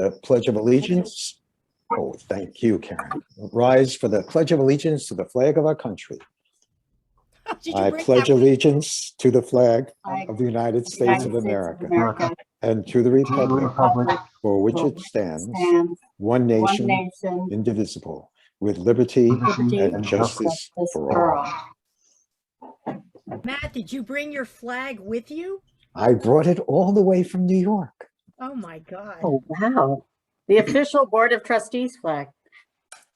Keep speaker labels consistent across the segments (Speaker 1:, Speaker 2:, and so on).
Speaker 1: the Pledge of Allegiance. Oh, thank you, Karen. Rise for the Pledge of Allegiance to the flag of our country. I pledge allegiance to the flag of the United States of America and to the republic for which it stands, one nation, indivisible, with liberty and justice for all.
Speaker 2: Matt, did you bring your flag with you?
Speaker 1: I brought it all the way from New York.
Speaker 2: Oh my God.
Speaker 3: Oh, wow. The official Board of Trustees flag.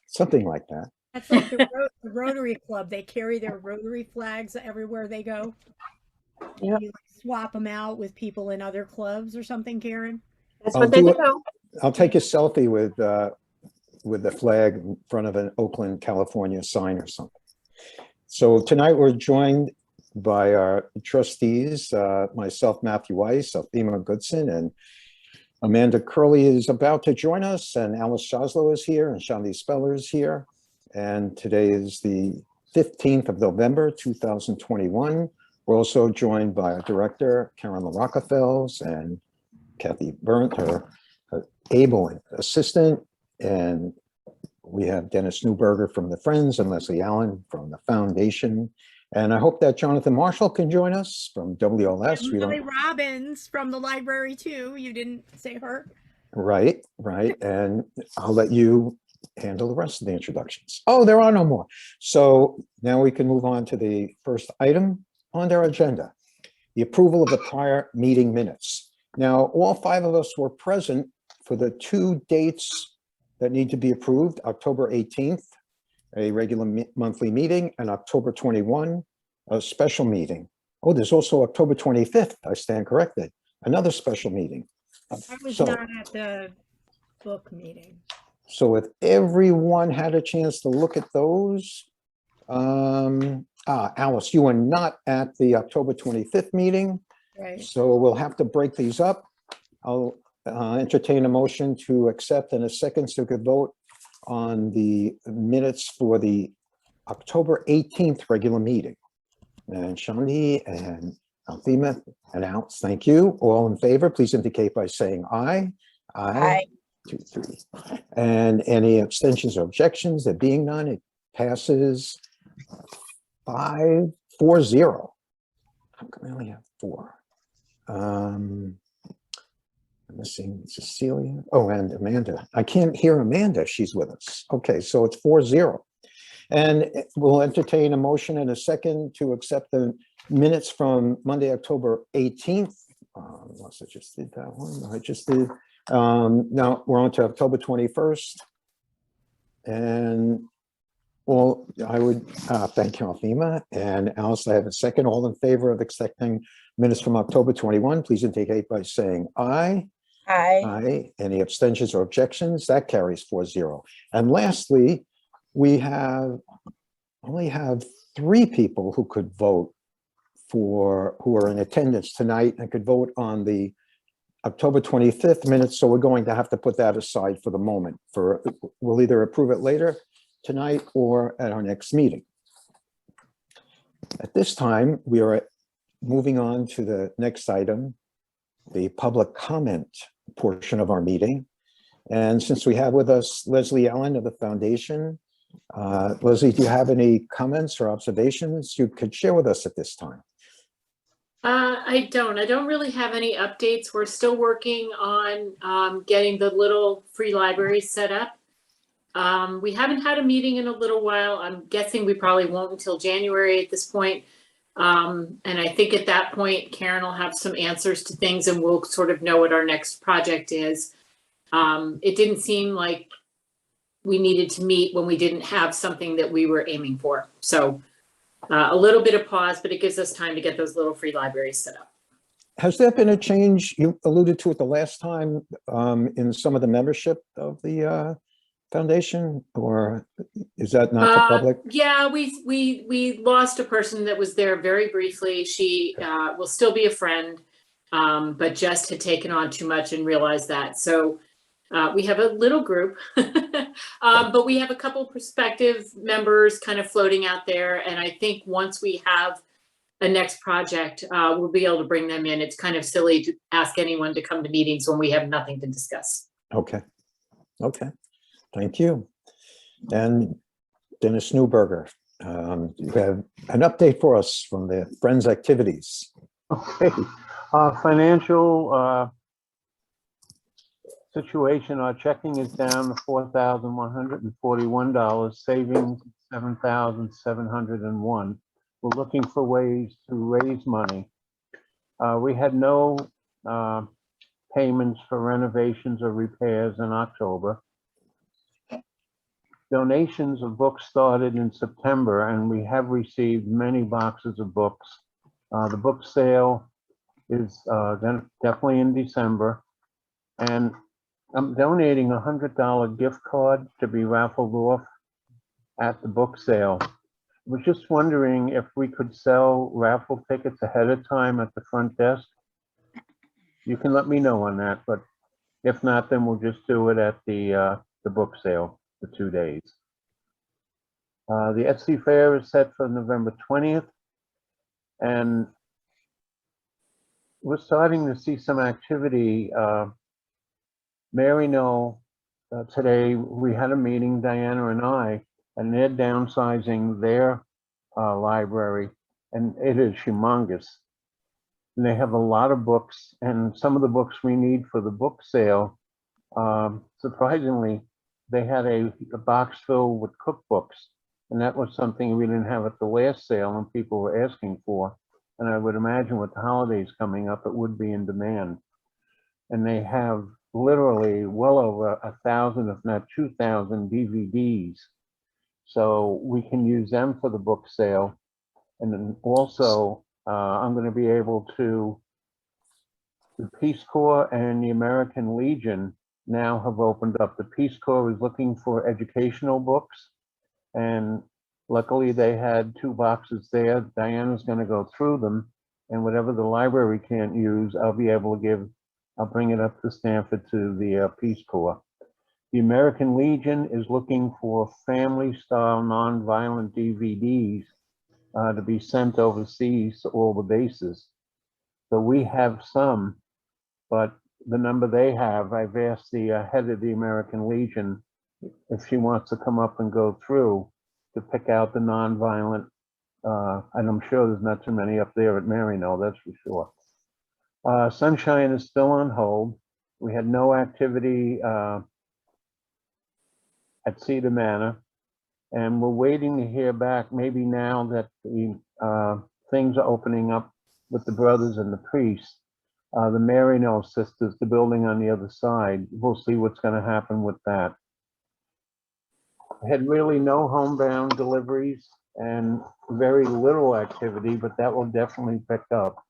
Speaker 1: Something like that.
Speaker 2: That's like the Rotary Club. They carry their Rotary flags everywhere they go.
Speaker 3: Yep.
Speaker 2: You like swap them out with people in other clubs or something, Karen?
Speaker 3: That's what they do.
Speaker 1: I'll take a selfie with the flag in front of an Oakland, California sign or something. So tonight we're joined by our trustees, myself, Matthew Weiss, Althema Goodson, and Amanda Curley is about to join us, and Alice Shoslow is here, and Shandy Speller is here. And today is the 15th of November, 2021. We're also joined by our director, Karen LaRockefels, and Kathy Berndt, her able assistant. And we have Dennis Newberger from the Friends and Leslie Allen from the Foundation. And I hope that Jonathan Marshall can join us from WLS.
Speaker 2: And Lily Robbins from the library too. You didn't say her.
Speaker 1: Right. And I'll let you handle the rest of the introductions. Oh, there are no more. So now we can move on to the first item on their agenda, the approval of the prior meeting minutes. Now, all five of us were present for the two dates that need to be approved: October 18th, a regular monthly meeting, and October 21, a special meeting. Oh, there's also October 25th. I stand corrected. Another special meeting.
Speaker 2: I was not at the book meeting.
Speaker 1: So if everyone had a chance to look at those, Alice, you were not at the October 25th meeting.
Speaker 2: Right.
Speaker 1: So we'll have to break these up. I'll entertain a motion to accept in a second so we could vote on the minutes for the October 18th regular meeting. And Shandi and Althema and Alice, thank you. All in favor, please indicate by saying aye.
Speaker 3: Aye.
Speaker 1: 2, 3. And any abstentions or objections? There being none, it passes 5-4-0. How come I only have 4? I'm missing Cecilia. Oh, and Amanda. I can't hear Amanda. She's with us. Okay, so it's 4-0. And we'll entertain a motion in a second to accept the minutes from Monday, October 18th. Unless I just did that one. I just did. Now we're on to October 21st. And well, I would thank you, Althema. And Alice, I have a second. All in favor of accepting minutes from October 21, please indicate by saying aye.
Speaker 3: Aye.
Speaker 1: Aye. Any abstentions or objections? That carries 4-0. And lastly, we only have 3 people who could vote who are in attendance tonight and could vote on the October 25th minutes. So we're going to have to put that aside for the moment. We'll either approve it later tonight or at our next meeting. At this time, we are moving on to the next item, the public comment portion of our meeting. And since we have with us Leslie Allen of the Foundation, Leslie, do you have any comments or observations you could share with us at this time?
Speaker 4: I don't really have any updates. We're still working on getting the little free library set up. We haven't had a meeting in a little while. I'm guessing we probably won't until January at this point. And I think at that point, Karen will have some answers to things and we'll sort of know what our next project is. It didn't seem like we needed to meet when we didn't have something that we were aiming for. So a little bit of pause, but it gives us time to get those little free libraries set up.
Speaker 1: Has there been a change? You alluded to it the last time in some of the membership of the Foundation, or is that not the public?
Speaker 4: Yeah, we lost a person that was there very briefly. She will still be a friend, but just had taken on too much and realized that. So we have a little group, but we have a couple prospective members kind of floating out there. And I think once we have a next project, we'll be able to bring them in. It's kind of silly to ask anyone to come to meetings when we have nothing to discuss.
Speaker 1: Okay, okay, thank you. And Dennis Newberger, you have an update for us from the Friends activities.
Speaker 5: Okay, financial situation, our checking is down to $4,141, savings $7,701. We're looking for ways to raise money. We had no payments for renovations or repairs in October. Donations of books started in September, and we have received many boxes of books. The book sale is definitely in December, and I'm donating a $100 gift card to be raffled off at the book sale. Was just wondering if we could sell raffle tickets ahead of time at the front desk. You can let me know on that, but if not, then we'll just do it at the book sale for 2 days. The Etsy fair is set for November 20th, and we're starting to see some activity. Mary Knoll, today we had a meeting, Diana and I, and they're downsizing their library, and it is humongous. And they have a lot of books, and some of the books we need for the book sale. Surprisingly, they had a box filled with cookbooks, and that was something we didn't have at the last sale and people were asking for. And I would imagine with the holidays coming up, it would be in demand. And they have literally well over 1,000, if not 2,000 DVDs. So we can use them for the book sale. And then also, I'm going to be able to, the Peace Corps and the American Legion now have opened up. The Peace Corps is looking for educational books, and luckily they had 2 boxes there. Diana's going to go through them, and whatever the library can't use, I'll be able to give, I'll bring it up to Stanford to the Peace Corps. The American Legion is looking for family-style nonviolent DVDs to be sent overseas to all the bases. So we have some, but the number they have, I've asked the head of the American Legion if she wants to come up and go through to pick out the nonviolent, and I'm sure there's not too many up there at Maryknoll, that's for sure. Sunshine is still on hold. We had no activity at Cedar Manor, and we're waiting to hear back, maybe now that the things are opening up with the brothers and the priests. The Maryknoll sisters, the building on the other side, we'll see what's going to happen with that. Had really no homebound deliveries and very little activity, but that will definitely pick up.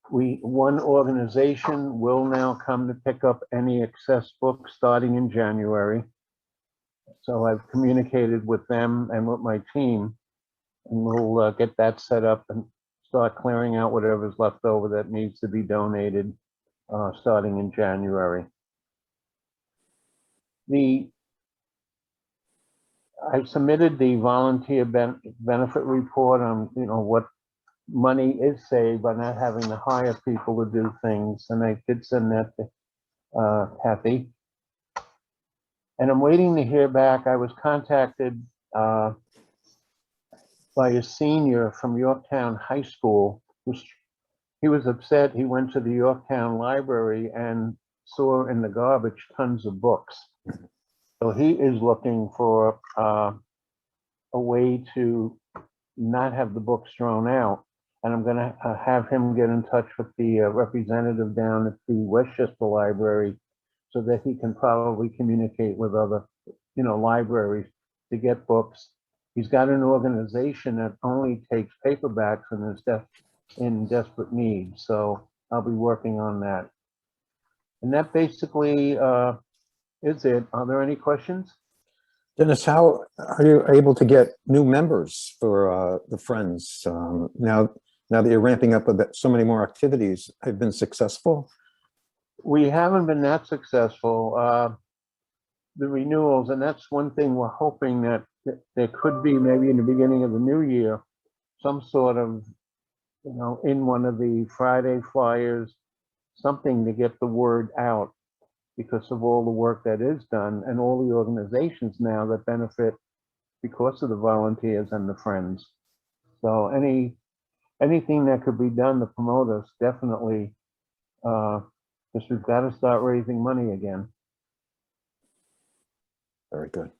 Speaker 5: One organization will now come to pick up any excess books starting in January. So I've communicated with them and with my team, and we'll get that set up and start clearing out whatever's left over that needs to be donated starting in January. I submitted the volunteer benefit report on, what money is saved by not having to hire people to do things, and I did send that to Kathy. And I'm waiting to hear back. I was contacted by a senior from Yorktown High School. He was upset. He went to the Yorktown Library and saw in the garbage tons of books. So he is looking for a way to not have the books thrown out. And I'm going to have him get in touch with the representative down at the Westchester Library so that he can probably communicate with other, libraries to get books. He's got an organization that only takes paperbacks and is in desperate need. So I'll be working on that. And that basically is it. Are there any questions?
Speaker 1: Dennis, how are you able to get new members for the Friends now that you're ramping up with so many more activities? Have been successful?
Speaker 5: We haven't been that successful. The renewals, and that's one thing we're hoping that there could be maybe in the beginning of the new year, some sort of, in one of the Friday flyers, something to get the word out because of all the work that is done and all the organizations now that benefit because of the volunteers and the friends. So anything that could be done to promote us, definitely, because we've got to start raising money again.
Speaker 1: Very good.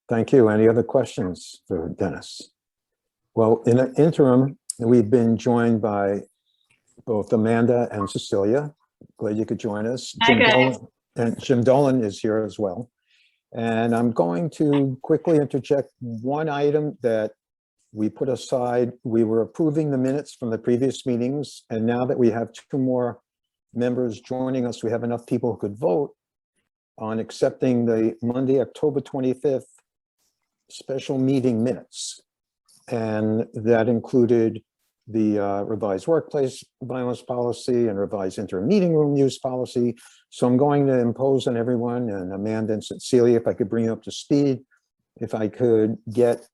Speaker 1: Thank you. Any other questions for Dennis? Well, in the interim, we've been joined by both Amanda and Cecilia. Glad you could join us.
Speaker 4: Hi, guys.
Speaker 1: Jim Dolan is here as well. And I'm going to quickly interject one item that we put aside. We were approving the minutes from the previous meetings, and now that we have 2 more members joining us, we have enough people who could vote on accepting the Monday, October 25th special meeting minutes. And that included the revised workplace violence policy and revised interim meeting room use policy. So I'm going to impose on everyone, and Amanda and Cecilia, if I could bring you up to speed, if I could get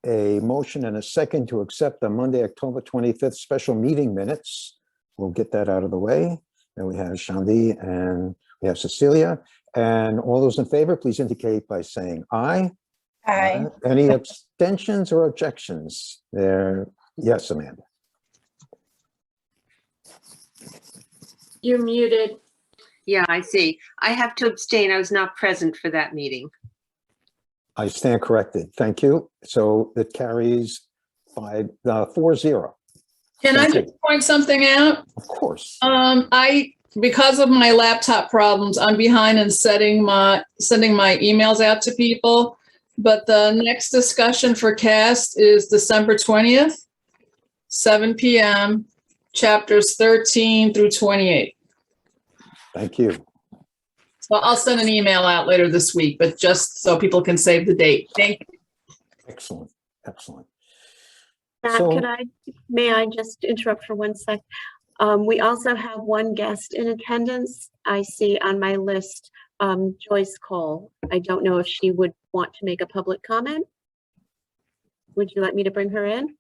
Speaker 1: a motion and a second to accept the Monday, October 25th special meeting minutes. We'll get that out of the way. And we have Shandi and we have Cecilia. And all those in favor, please indicate by saying aye.
Speaker 6: Aye.
Speaker 1: Any abstentions or objections there? Yes, Amanda.
Speaker 4: You're muted.
Speaker 7: Yeah, I see. I have to abstain. I was not present for that meeting.
Speaker 1: I stand corrected. Thank you. So it carries 4-0.
Speaker 6: Can I
Speaker 1: Thank you.
Speaker 6: just point something out?
Speaker 1: Of course.
Speaker 6: Because of my laptop problems, I'm behind in sending my emails out to people. But the next discussion for CAST is December 20th, 7 p.m., chapters 13 through 28.
Speaker 1: Thank you.
Speaker 6: So I'll send an email out later this week, but just so people can save the date. Thank you.
Speaker 1: Excellent. Excellent.
Speaker 3: Matt,
Speaker 1: So-
Speaker 3: may I just interrupt for 1 sec? We also have 1 guest in attendance. I see on my list, Joyce Cole. I don't know if she would want to make a public comment. Would you like me to bring her in?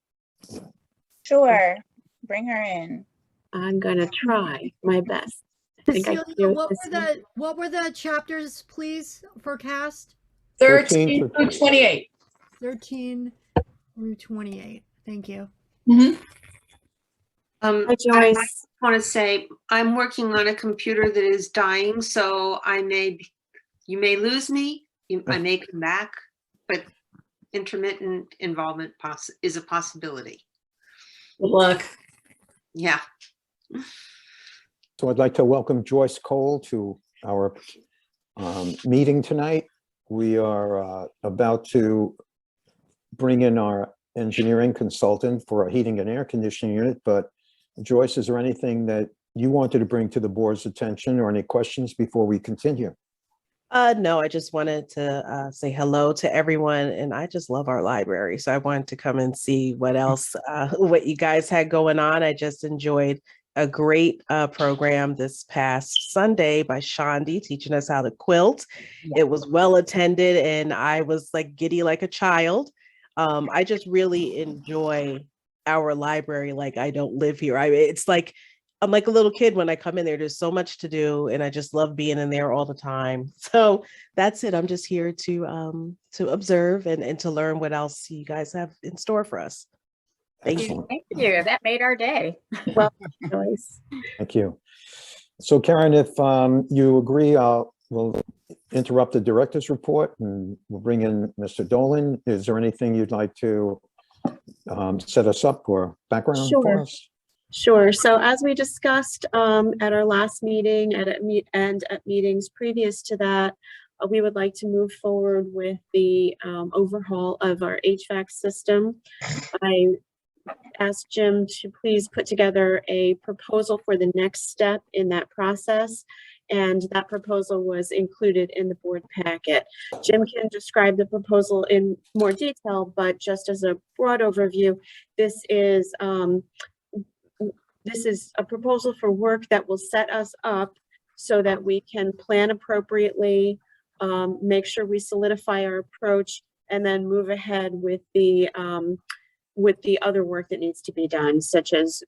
Speaker 8: Sure, bring her in.
Speaker 3: I'm gonna try my best. I think I can do
Speaker 2: Cecilia,
Speaker 3: it this way.
Speaker 2: what were the chapters, please, for CAST?
Speaker 6: 13 through 28.
Speaker 2: 13 through 28. Thank you.
Speaker 6: Mhm.
Speaker 3: Hi,
Speaker 7: I
Speaker 3: Joyce.
Speaker 7: want to say I'm working on a computer that is dying, so you may lose me. I may come back, but intermittent involvement is a possibility.
Speaker 6: Good luck.
Speaker 7: Yeah.
Speaker 1: So I'd like to welcome Joyce Cole to our meeting tonight. We are about to bring in our engineering consultant for a heating and air conditioning unit. But Joyce, is there anything that you wanted to bring to the board's attention or any questions before we continue?
Speaker 9: No, I just wanted to say hello to everyone, and I just love our library. So I wanted to come and see what else, what you guys had going on. I just enjoyed a great program this past Sunday by Shandi teaching us how to quilt. It was well attended, and I was like giddy like a child. I just really enjoy our library. Like I don't live here. It's like I'm like a little kid when I come in there. There's so much to do, and I just love being in there all the time. So that's it. I'm just here to observe and to learn what else you guys have in store for us. Thank you.
Speaker 8: Thank you. That made our day.
Speaker 3: Welcome, Joyce.
Speaker 1: Thank you. So Karen, if you agree, we'll interrupt the director's report and we'll bring in Mr. Dolan. Is there anything you'd like to set us up or background for
Speaker 3: Sure.
Speaker 1: us?
Speaker 3: Sure. So as we discussed at our last meeting and at meetings previous to that, we would like to move forward with the overhaul of our HVAC system. I asked Jim to please put together a proposal for the next step in that process. And that proposal was included in the board packet. Jim can describe the proposal in more detail, but just as a broad overview, this is a proposal for work that will set us up so that we can plan appropriately, make sure we solidify our approach, and then move ahead with the other work that needs to be done, such as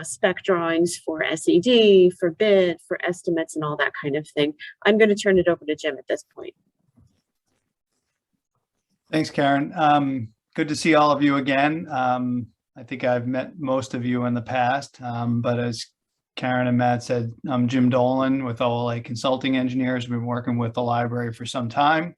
Speaker 3: spec drawings for SED, for bid, for estimates and all that kind of thing. I'm going to turn it over to Jim at this point.
Speaker 10: Thanks, Karen. Good to see all of you again. I think I've met most of you in the past, but as Karen and Matt said, I'm Jim Dolan with OLA Consulting Engineers. We've been working with the library for some time,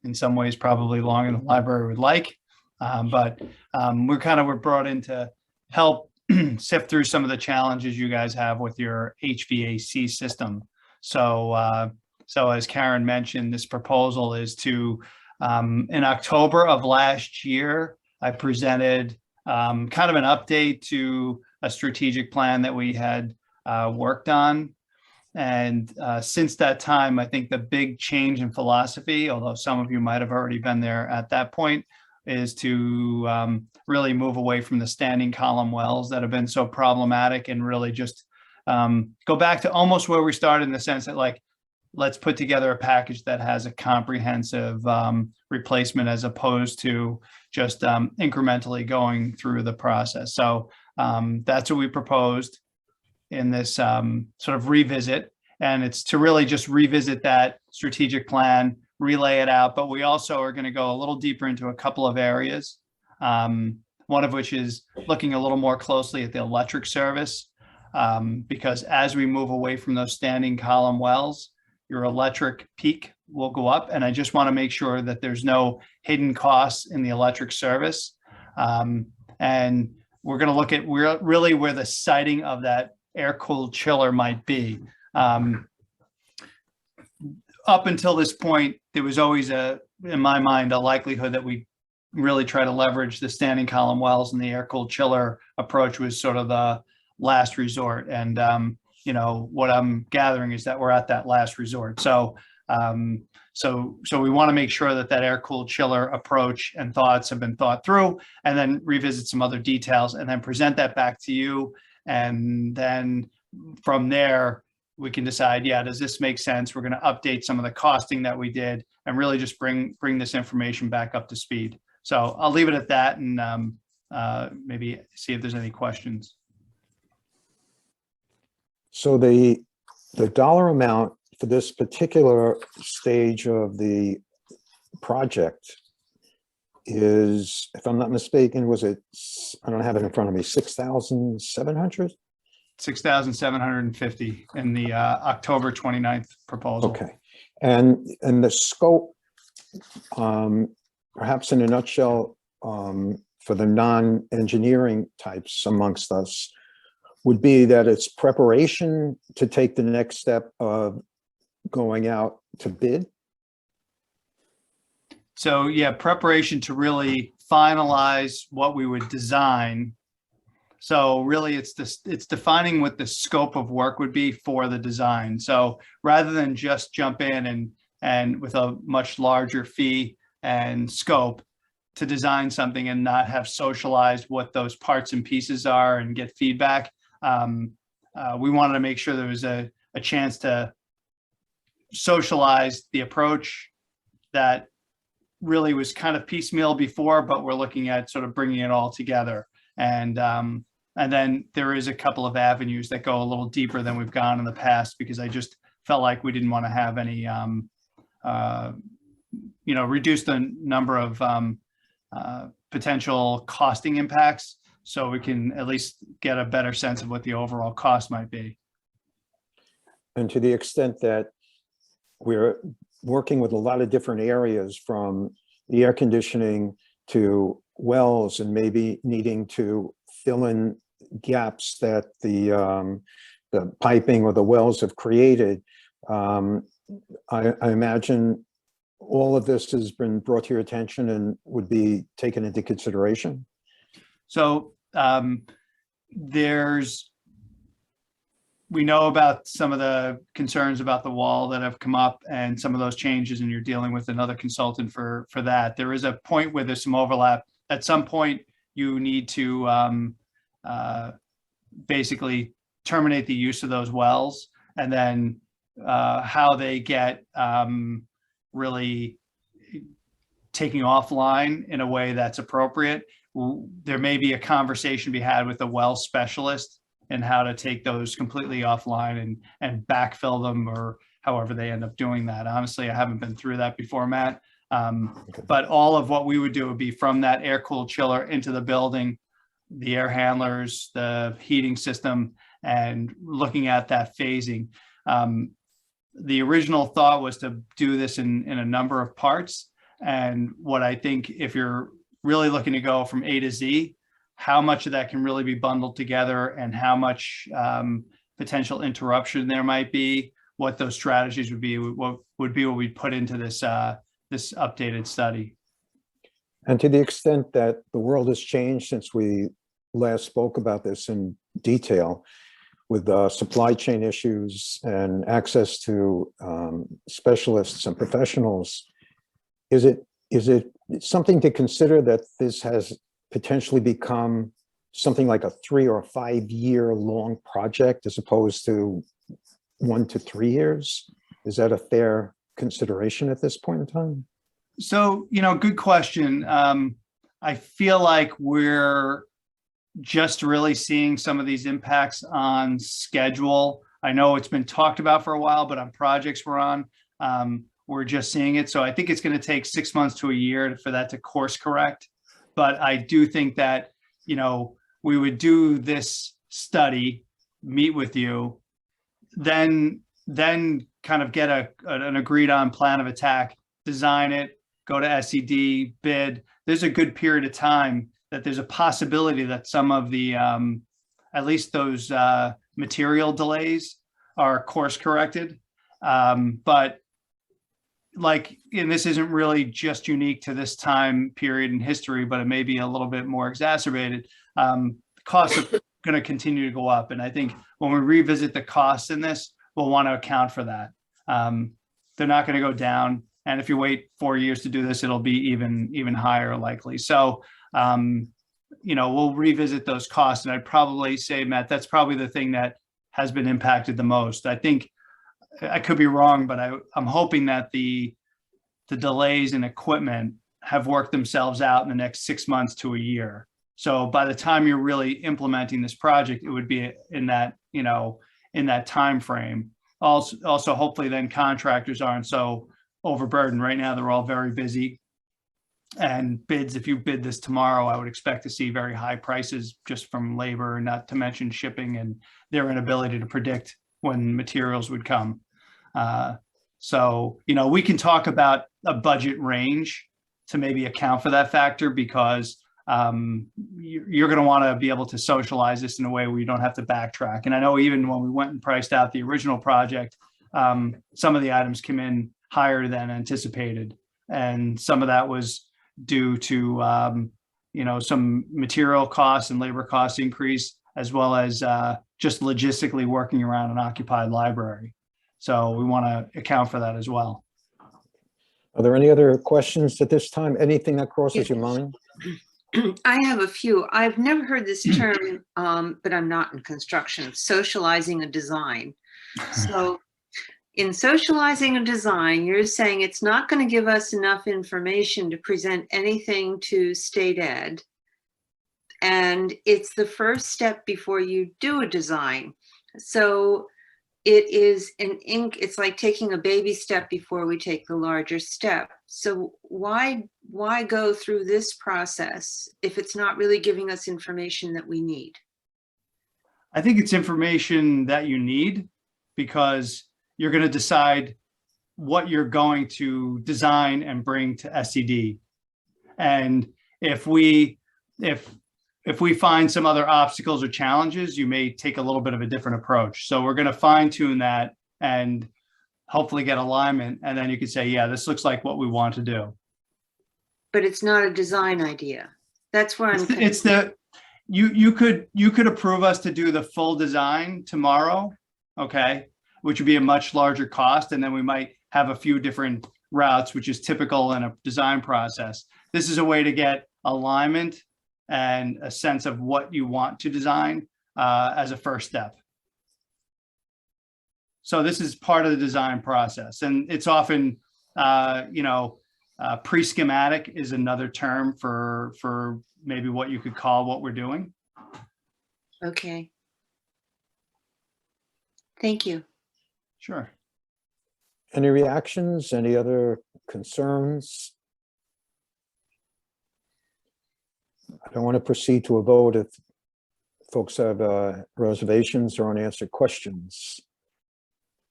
Speaker 10: in some ways probably longer than the library would like, but we're brought in to help sift through some of the challenges you guys have with your HVAC system. So as Karen mentioned, this proposal is to, in October of last year, I presented kind of an update to a strategic plan that we had worked on. And since that time, I think the big change in philosophy, although some of you might have already been there at that point, is to really move away from the standing column wells that have been so problematic and really just go back to almost where we started, in the sense that, like, let's put together a package that has a comprehensive replacement, as opposed to just incrementally going through the process. So that's what we proposed in this sort of revisit. And it's to really just revisit that strategic plan, relay it out, but we also are going to go a little deeper into a couple of areas. One of which is looking a little more closely at the electric service, because as we move away from those standing column wells, your electric peak will go up. And I just want to make sure that there's no hidden costs in the electric service. And we're going to look at really where the siting of that air-cooled chiller might be. Up until this point, there was always in my mind, a likelihood that we really try to leverage the standing column wells, and the air-cooled chiller approach was sort of the last resort. And what I'm gathering is that we're at that last resort. So we want to make sure that that air-cooled chiller approach and thoughts have been thought through, and then revisit some other details, and then present that back to you. And then from there, we can decide, yeah, does this make sense? We're going to update some of the costing that we did, and really just bring this information back up to speed. So I'll leave it at that, and maybe see if there's any questions.
Speaker 1: So the dollar amount for this particular stage of the project is, if I'm not mistaken, was it, I don't have it in front of me, 6,700?
Speaker 10: 6,750 in the October 29th proposal.
Speaker 1: Okay. And the scope, perhaps in a nutshell, for the non-engineering types amongst us, would be that it's preparation to take the next step of going out to bid.
Speaker 10: So yeah, preparation to really finalize what we would design. So really it's defining what the scope of work would be for the design. So rather than just jump in and with a much larger fee and scope to design something and not have socialized what those parts and pieces are and get feedback, we wanted to make sure there was a chance to socialize the approach that really was kind of piecemeal before, but we're looking at sort of bringing it all together. And then there is a couple of avenues that go a little deeper than we've gone in the past, because I just felt like we didn't want to have any, reduce the number of potential costing impacts, so we can at least get a better sense of what the overall cost might be.
Speaker 1: And to the extent that we're working with a lot of different areas, from the air conditioning to wells, and maybe needing to fill in gaps that the piping or the wells have created, I imagine all of this has been brought to your attention and would be taken into consideration.
Speaker 10: So we know about some of the concerns about the wall that have come up and some of those changes, and you're dealing with another consultant for that. There is a point where there's some overlap. At some point, you need to basically terminate the use of those wells, and then how they get really taking offline in a way that's appropriate there may be a conversation to be had with a well specialist and how to take those completely offline and backfill them, or however they end up doing that. Honestly, I haven't been through that before, Matt. But all of what we would do would be from that air-cooled chiller into the building, the air handlers, the heating system, and looking at that phasing. The original thought was to do this in a number of parts. And what I think, if you're really looking to go from A to Z, how much of that can really be bundled together, and how much potential interruption there might be, what those strategies would be, what we put into this this updated study.
Speaker 1: And to the extent that the world has changed since we last spoke about this in detail, with supply chain issues and access to specialists and professionals, is it something to consider that this has potentially become something like a 3 or 5 year long project as opposed to 1 to 3 years? Is that a fair consideration at this point in time?
Speaker 10: So, good question. I feel like we're just really seeing some of these impacts on schedule. I know it's been talked about for a while, but on projects we're on, we're just seeing it. So I think it's going to take 6 months to a year for that to course correct. But I do think that, we would do this study, meet with you, then kind of get an agreed on plan of attack, design it, go to SED, bid. There's a good period of time that there's a possibility that some of the, at least those material delays are course corrected. But and this isn't really just unique to this time period in history, but it may be a little bit more exacerbated. Costs are going to continue to go up. And I think when we revisit the costs in this, we'll want to account for that. They're not going to go down. And if you wait 4 years to do this, it'll be even higher likely. So, we'll revisit those costs. And I'd probably say, Matt, that's probably the thing that has been impacted the most. I think I could be wrong, but I'm hoping that the delays in equipment have worked themselves out in the next 6 months to a year. So by the time you're really implementing this project, it would be in that, in that time frame. Also, hopefully then contractors aren't so overburdened. Right now, they're all very busy. And bids, if you bid this tomorrow, I would expect to see very high prices just from labor, not to mention shipping and their inability to predict when materials would come. So, we can talk about a budget range to maybe account for that factor, because you're going to want to be able to socialize this in a way where you don't have to backtrack. And I know even when we went and priced out the original project, some of the items came in higher than anticipated. And some of that was due to, some material costs and labor cost increase, as well as just logistically working around an occupied library. So we want to account for that as well.
Speaker 1: Are there any other questions at this time? Anything that crosses your mind?
Speaker 7: I have a few. I've never heard this term, but I'm not in construction, socializing a design. So in socializing a design, you're saying it's not going to give us enough information to present anything to state ed. And it's the first step before you do a design. So it is it's like taking a baby step before we take the larger step. So why go through this process if it's not really giving us information that we need?
Speaker 10: I think it's information that you need, because you're going to decide what you're going to design and bring to SED. And if we find some other obstacles or challenges, you may take a little bit of a different approach. So we're going to fine tune that and hopefully get alignment. And then you could say, yeah, this looks like what we want to do.
Speaker 7: But it's not a design idea. That's where I'm.
Speaker 10: You could approve us to do the full design tomorrow, okay, which would be a much larger cost. And then we might have a few different routes, which is typical in a design process. This is a way to get alignment and a sense of what you want to design as a first step. So this is part of the design process. And it's often, Pre-schematic is another term for maybe what you could call what we're doing.
Speaker 7: Okay. Thank you.
Speaker 10: Sure.
Speaker 1: Any reactions, any other concerns? I don't want to proceed to a vote if folks have reservations or unanswered questions.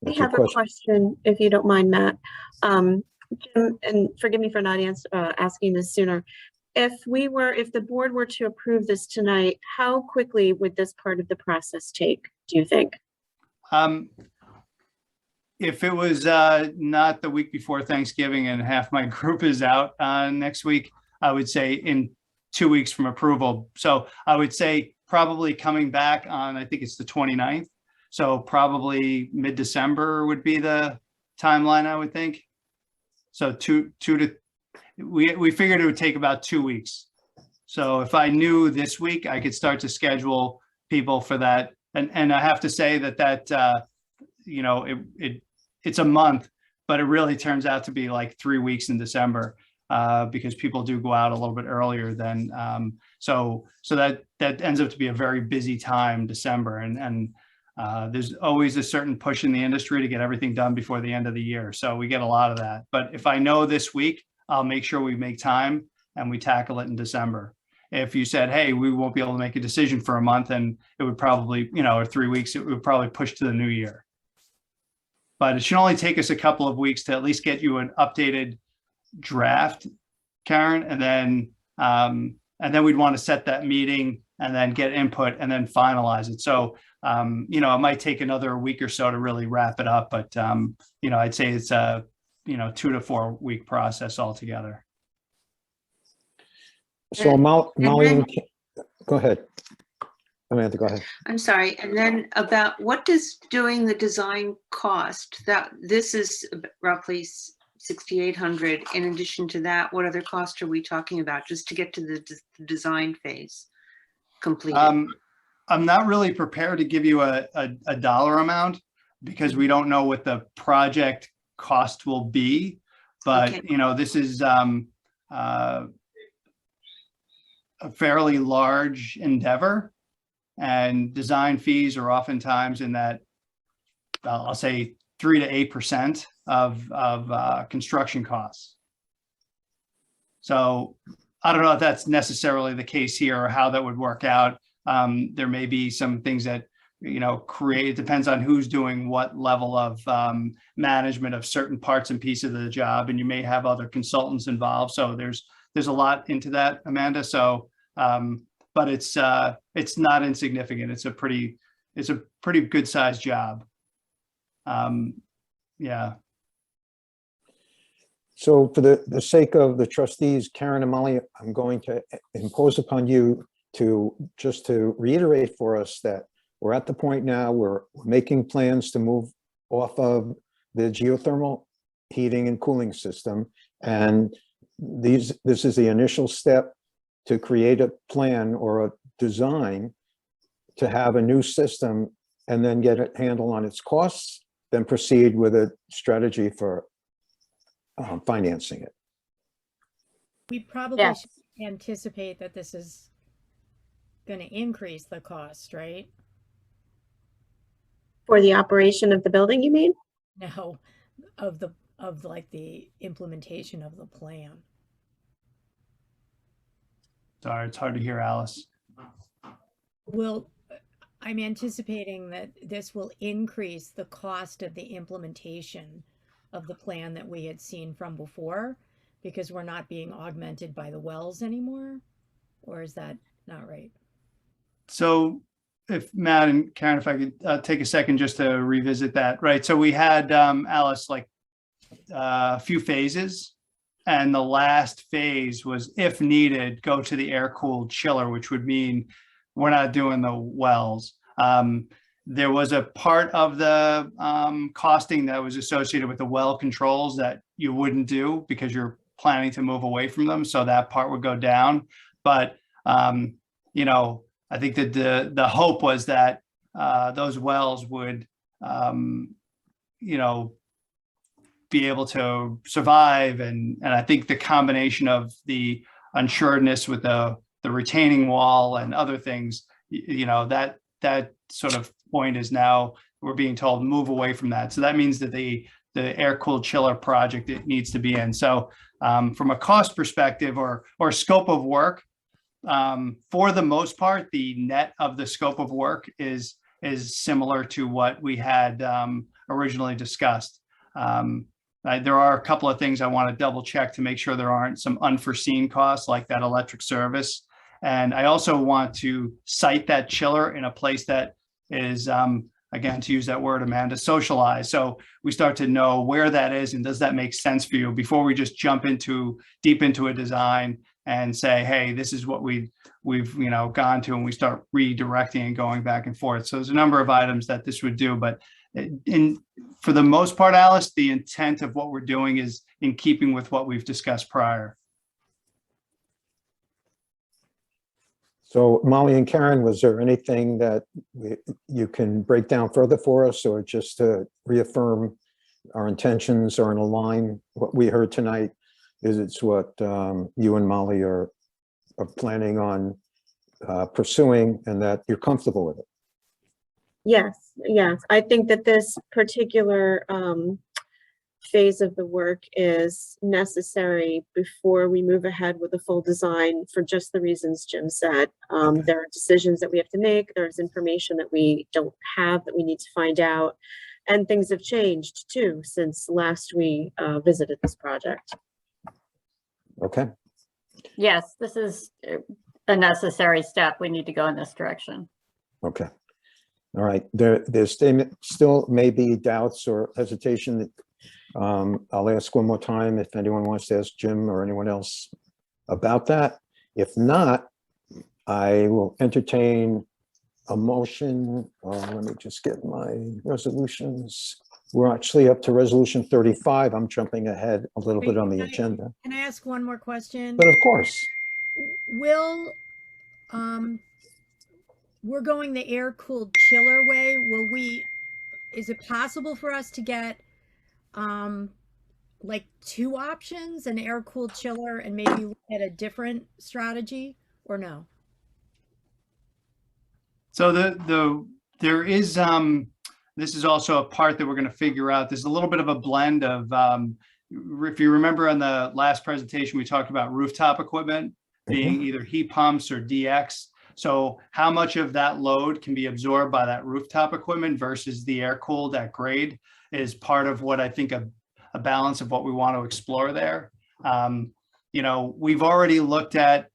Speaker 3: I
Speaker 1: What's your
Speaker 3: have a question, if you don't mind, Matt. Jim, and forgive me for not asking this sooner. If the board were to approve this tonight, how quickly would this part of the process take, do you think?
Speaker 10: If it was not the week before Thanksgiving and half my group is out next week, I would say in 2 weeks from approval. So I would say probably coming back on, I think it's the 29th. So probably mid-December would be the timeline, I would think. So we figured it would take about 2 weeks. So if I knew this week, I could start to schedule people for that. And I have to say that you know, it's a month, but it really turns out to be like 3 weeks in December because people do go out a little bit earlier than, so that ends up to be a very busy time, December. And there's always a certain push in the industry to get everything done before the end of the year. So we get a lot of that. But if I know this week, I'll make sure we make time and we tackle it in December. If you said, hey, we won't be able to make a decision for a month, and it would probably, you know, or 3 weeks, it would probably push to the new year. But it should only take us a couple of weeks to at least get you an updated draft, Karen, and then we'd want to set that meeting and then get input and then finalize it. So, you know, it might take another week or so to really wrap it up, but, you know, I'd say it's a, you know, 2 to 4 week process altogether.
Speaker 1: So Molly, go ahead. Amanda, go ahead.
Speaker 7: I'm sorry. And then about what does doing the design cost? That this is roughly 6,800. In addition to that, what other costs are we talking about just to get to the design phase completed?
Speaker 10: I'm not really prepared to give you a dollar amount because we don't know what the project cost will be. But,
Speaker 7: Okay.
Speaker 10: you know, this is a fairly large endeavor, and design fees are oftentimes in that, I'll say 3 to 8% of construction costs. So I don't know if that's necessarily the case here or how that would work out. There may be some things that, you know, it depends on who's doing what level of management of certain parts and pieces of the job, and you may have other consultants involved. So there's a lot into that, Amanda. So, but it's not insignificant. It's a pretty good sized job. Yeah.
Speaker 1: So for the sake of the trustees, Karen and Molly, I'm going to impose upon you to reiterate for us that we're at the point now where we're making plans to move off of the geothermal heating and cooling system. And this is the initial step to create a plan or a design to have a new system and then get a handle on its costs, then proceed with a strategy for financing it.
Speaker 2: We probably
Speaker 8: Yes.
Speaker 2: should anticipate that this is going to increase the cost, right?
Speaker 3: For the operation of the building, you mean?
Speaker 2: No, of like the implementation of the plan.
Speaker 10: Sorry, it's hard to hear, Alice.
Speaker 2: I'm anticipating that this will increase the cost of the implementation of the plan that we had seen from before, because we're not being augmented by the wells anymore? Or is that not right?
Speaker 10: So if Matt and Karen, if I could take a second just to revisit that, right? So we had, Alice, like a few phases, and the last phase was, if needed, go to the air-cooled chiller, which would mean we're not doing the wells. There was a part of the costing that was associated with the well controls that you wouldn't do because you're planning to move away from them. So that part would go down. But, you know, I think that the hope was that those wells would, you know, be able to survive. And I think the combination of the unsuredness with the retaining wall and other things, that sort of point is now we're being told move away from that. So that means that the air-cooled chiller project it needs to be in. So from a cost perspective or scope of work, for the most part, the net of the scope of work is similar to what we had originally discussed. There are a couple of things I want to double check to make sure there aren't some unforeseen costs like that electric service. And I also want to site that chiller in a place that is, again, to use that word, Amanda, socialized. So we start to know where that is and does that make sense for you before we just jump deep into a design and say, hey, this is what we've gone to, and we start redirecting and going back and forth. So there's a number of items that this would do, but for the most part, Alice, the intent of what we're doing is in keeping with what we've discussed prior.
Speaker 1: So Molly and Karen, was there anything that you can break down further for us, or just to reaffirm our intentions or in align what we heard tonight? Is it's what you and Molly are planning on pursuing, and that you're comfortable with it?
Speaker 3: Yes. I think that this particular phase of the work is necessary before we move ahead with the full design for just the reasons Jim said. There are decisions that we have to make. There's information that we don't have that we need to find out. And things have changed too since last we visited this project.
Speaker 1: Okay.
Speaker 8: Yes, this is a necessary step. We need to go in this direction.
Speaker 1: Okay. All right. There's still may be doubts or hesitation. I'll ask one more time if anyone wants to ask Jim or anyone else about that. If not, I will entertain a motion. Let me just get my resolutions. We're actually up to resolution 35. I'm jumping ahead a little bit on the agenda.
Speaker 2: Can I ask one more question?
Speaker 1: But of course.
Speaker 2: Will, we're going the air-cooled chiller way. Is it possible for us to get like two options, an air-cooled chiller and maybe look at a different strategy, or no?
Speaker 10: So there is this is also a part that we're going to figure out. There's a little bit of a blend of if you remember on the last presentation we talked about rooftop equipment being either heat pumps or DX. So how much of that load can be absorbed by that rooftop equipment versus the air cooled at grade is part of what I think a balance of what we want to explore there. We've already looked at,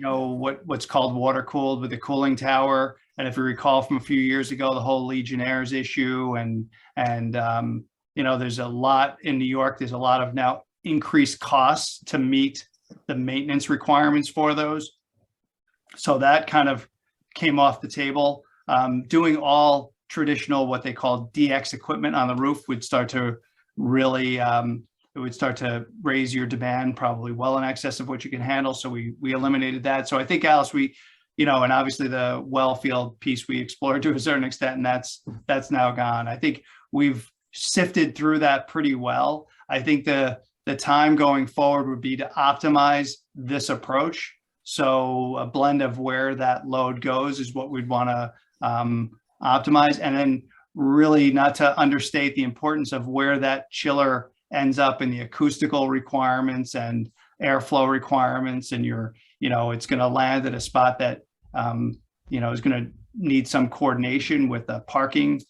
Speaker 10: what's called water cooled with the cooling tower. And if you recall from a few years ago, the whole Legionnaires issue and there's a lot in New York, there's a lot of now increased costs to meet the maintenance requirements for those. So that kind of came off the table. Doing all traditional, what they call DX equipment on the roof would start to really, it would start to raise your demand probably well in excess of what you can handle. So we eliminated that. So I think, Alice, and obviously the well field piece we explored to a certain extent, and that's now gone. I think we've sifted through that pretty well. I think the time going forward would be to optimize this approach. So a blend of where that load goes is what we'd want to optimize, and then really not to understate the importance of where that chiller ends up in the acoustical requirements and airflow requirements, and it's going to land at a spot that is going to need some coordination with the parking.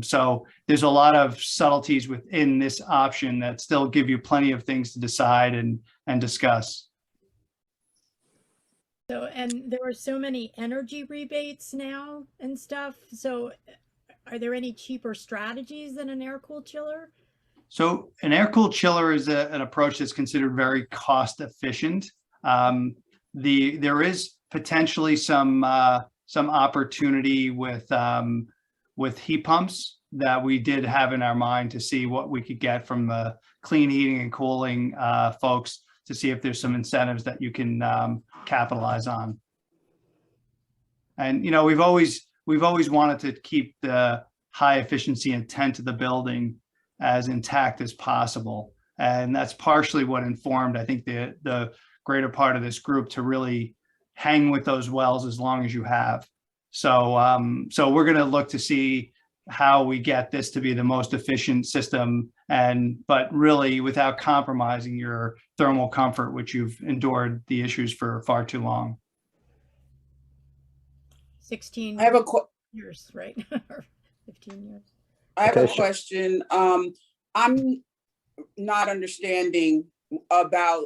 Speaker 10: So there's a lot of subtleties within this option that still give you plenty of things to decide and discuss.
Speaker 2: So, and there are so many energy rebates now and stuff. So are there any cheaper strategies than an air-cooled chiller?
Speaker 10: So an air-cooled chiller is an approach that's considered very cost efficient. There is potentially some opportunity with heat pumps that we did have in our mind to see what we could get from the clean heating and cooling folks, to see if there's some incentives that you can capitalize on. And we've always wanted to keep the high efficiency intent of the building as intact as possible. And that's partially what informed, I think, the greater part of this group to really hang with those wells as long as you have. So, so we're going to look to see how we get this to be the most efficient system, but really without compromising your thermal comfort, which you've endured the issues for far too long.
Speaker 2: 16
Speaker 11: I have a
Speaker 2: years, right? Or 15 years.
Speaker 11: I have a
Speaker 1: Okay, sure.
Speaker 11: question. I'm not understanding about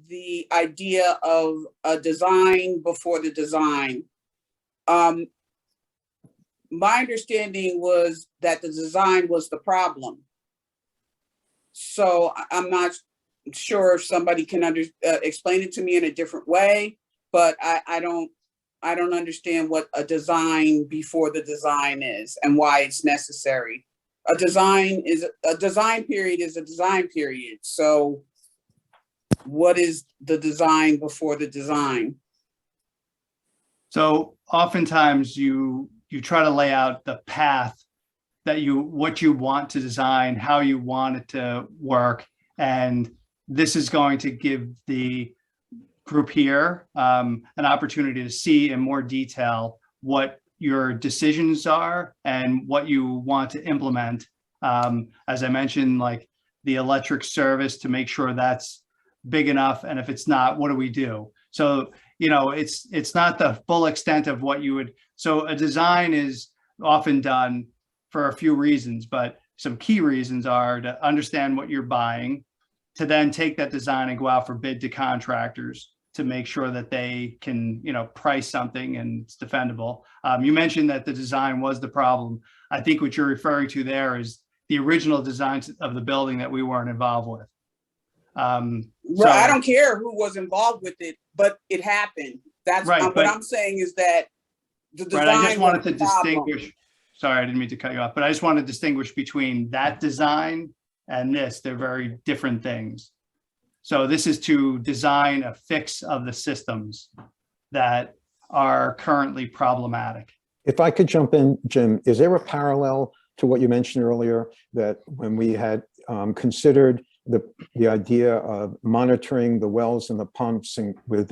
Speaker 11: the idea of a design before the design. My understanding was that the design was the problem. So I'm not sure if somebody can explain it to me in a different way, but I don't understand what a design before the design is and why it's necessary. A design period is a design period. So what is the design before the design?
Speaker 10: So oftentimes you try to lay out the path that what you want to design, how you want it to work. And this is going to give the group here an opportunity to see in more detail what your decisions are and what you want to implement. As I mentioned, like the electric service, to make sure that's big enough. And if it's not, what do we do? So, you know, it's not the full extent of what you would. So a design is often done for a few reasons, but some key reasons are to understand what you're buying, to then take that design and go out for bid to contractors to make sure that they can, you know, price something and it's defendable. You mentioned that the design was the problem. I think what you're referring to there is the original designs of the building that we weren't involved with.
Speaker 11: Well, I don't care who was involved with it, but it happened. That's
Speaker 10: right,
Speaker 11: what I'm saying is that the design.
Speaker 10: Right, I just wanted to
Speaker 11: was the problem.
Speaker 10: distinguish. Sorry, I didn't mean to cut you off, but I just want to distinguish between that design and this. They're very different things. So this is to design a fix of the systems that are currently problematic.
Speaker 1: If I could jump in, Jim, is there a parallel to what you mentioned earlier, that when we had considered the idea of monitoring the wells and the pumps and with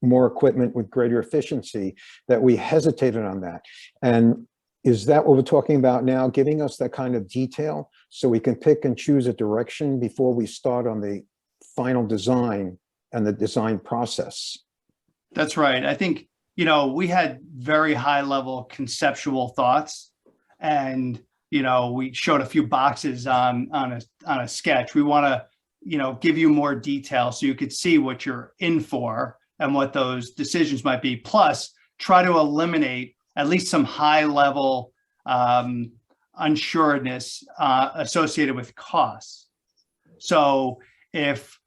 Speaker 1: more equipment with greater efficiency, that we hesitated on that? And is that what we're talking about now, giving us that kind of detail so we can pick and choose a direction before we start on the final design and the design process?
Speaker 10: That's right. I think, you know, we had very high level conceptual thoughts, and, you know, we showed a few boxes on a sketch. We want to, you know, give you more detail so you could see what you're in for and what those decisions might be. Plus, try to eliminate at least some high level unsureness associated with costs. So if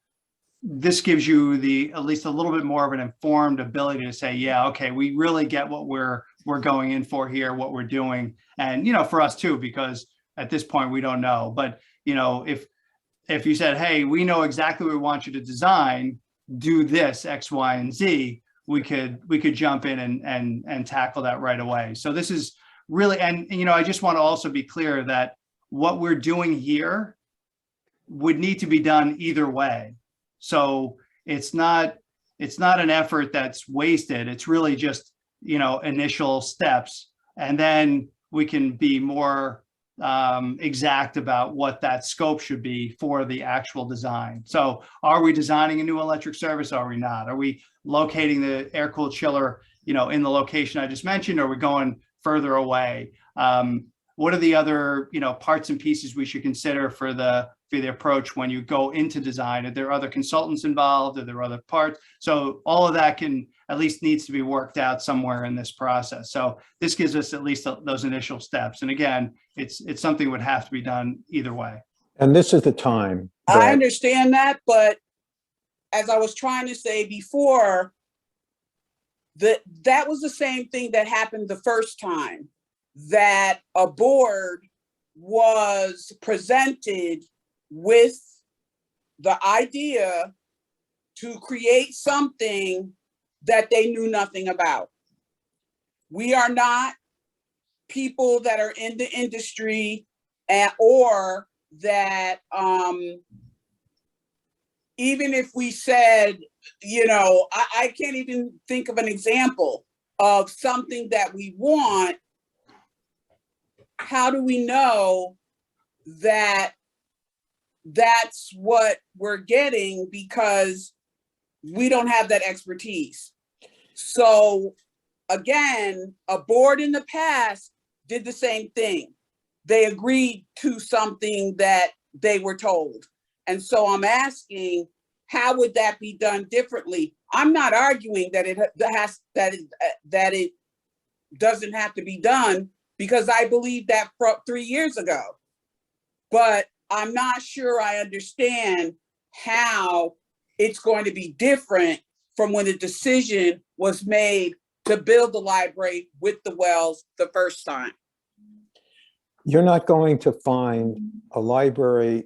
Speaker 10: this gives you at least a little bit more of an informed ability to say, yeah, okay, we really get what we're going in for here, what we're doing. And, you know, for us too, because at this point we don't know. But, you know, if you said, hey, we know exactly what we want you to design, do this X, Y, and Z, we could jump in and tackle that right away. So this is really, and you know, I just want to also be clear that what we're doing here would need to be done either way. So it's not an effort that's wasted. It's really just, you know, initial steps, and then we can be more exact about what that scope should be for the actual design. So are we designing a new electric service? Are we not? Are we locating the air-cooled chiller, you know, in the location I just mentioned? Or are we going further away? What are the other, you know, parts and pieces we should consider for the approach when you go into design? Are there other consultants involved? Are there other parts? So all of that needs to be worked out somewhere in this process. So this gives us at least those initial steps. And again, it's something that would have to be done either way.
Speaker 1: And this is the time.
Speaker 11: I understand that, but as I was trying to say before, that was the same thing that happened the first time, that a board was presented with the idea to create something that they knew nothing about. We are not people that are in the industry or that even if we said, you know, I can't even think of an example of something that we want, how do we know that that's what we're getting, because we don't have that expertise? So again, a board in the past did the same thing. They agreed to something that they were told. And so I'm asking, how would that be done differently? I'm not arguing that it doesn't have to be done, because I believe that 3 years ago. But I'm not sure I understand how it's going to be different from when the decision was made to build the library with the wells the first time.
Speaker 1: You're not going to find a library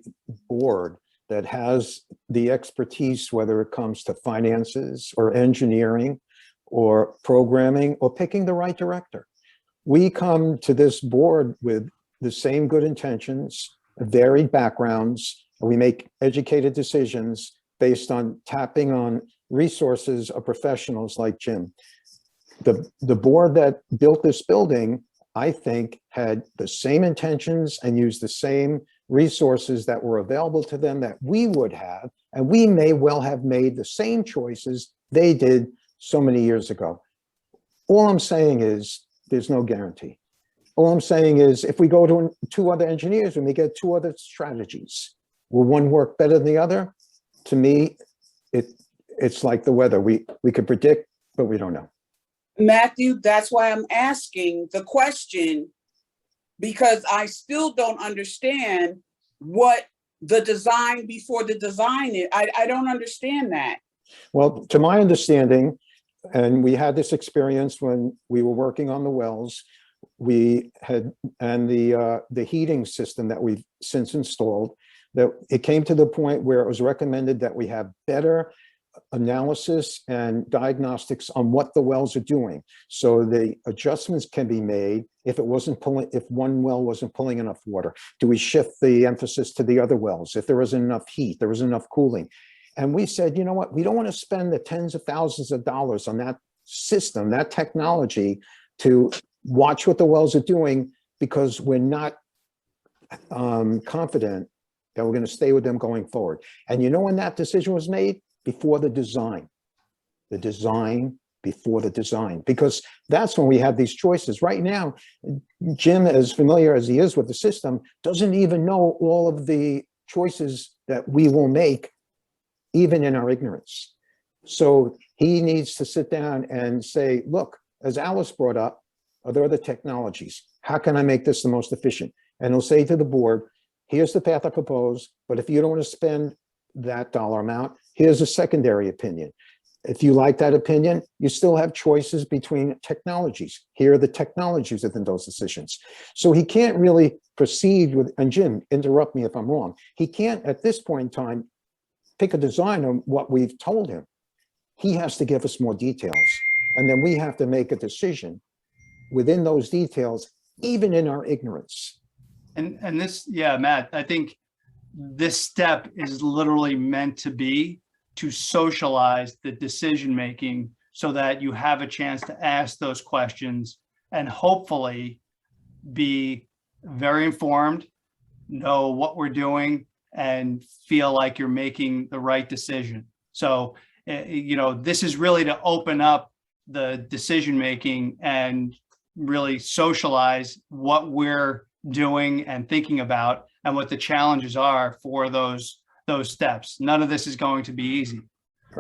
Speaker 1: board that has the expertise, whether it comes to finances or engineering or programming or picking the right director. We come to this board with the same good intentions, varied backgrounds, and we make educated decisions based on tapping on resources of professionals like Jim. The board that built this building, I think, had the same intentions and used the same resources that were available to them that we would have, and we may well have made the same choices they did so many years ago. All I'm saying is there's no guarantee. All I'm saying is if we go to 2 other engineers and we get 2 other strategies, will one work better than the other? To me, it's like the weather. We could predict, but we don't know.
Speaker 11: Matthew, that's why I'm asking the question, because I still don't understand what the design before the design is. I don't understand that.
Speaker 1: Well, to my understanding, and we had this experience when we were working on the wells, we had, and the heating system that we've since installed, that it came to the point where it was recommended that we have better analysis and diagnostics on what the wells are doing. So the adjustments can be made if one well wasn't pulling enough water. Do we shift the emphasis to the other wells? If there isn't enough heat, there isn't enough cooling. And we said, you know what, we don't want to spend the tens of thousands of dollars on that system, that technology, to watch what the wells are doing, because we're not confident that we're going to stay with them going forward. And you know when that decision was made? Before the design before the design, because that's when we had these choices. Right now, Jim, as familiar as he is with the system, doesn't even know all of the choices that we will make, even in our ignorance. So he needs to sit down and say, look, as Alice brought up, are there other technologies? How can I make this the most efficient? And he'll say to the board, here's the path I propose, but if you don't want to spend that dollar amount, here's a secondary opinion. If you like that opinion, you still have choices between technologies. Here are the technologies within those decisions. So he can't really proceed with, and Jim, interrupt me if I'm wrong, he can't at this point in time pick a design on what we've told him. He has to give us more details, and then we have to make a decision within those details, even in our ignorance.
Speaker 10: And this, yeah, Matt, I think this step is literally meant to be to socialize the decision-making so that you have a chance to ask those questions and hopefully be very informed, know what we're doing, and feel like you're making the right decision. So, you know, this is really to open up the decision-making and really socialize what we're doing and thinking about and what the challenges are for those steps. None of this is going to be easy,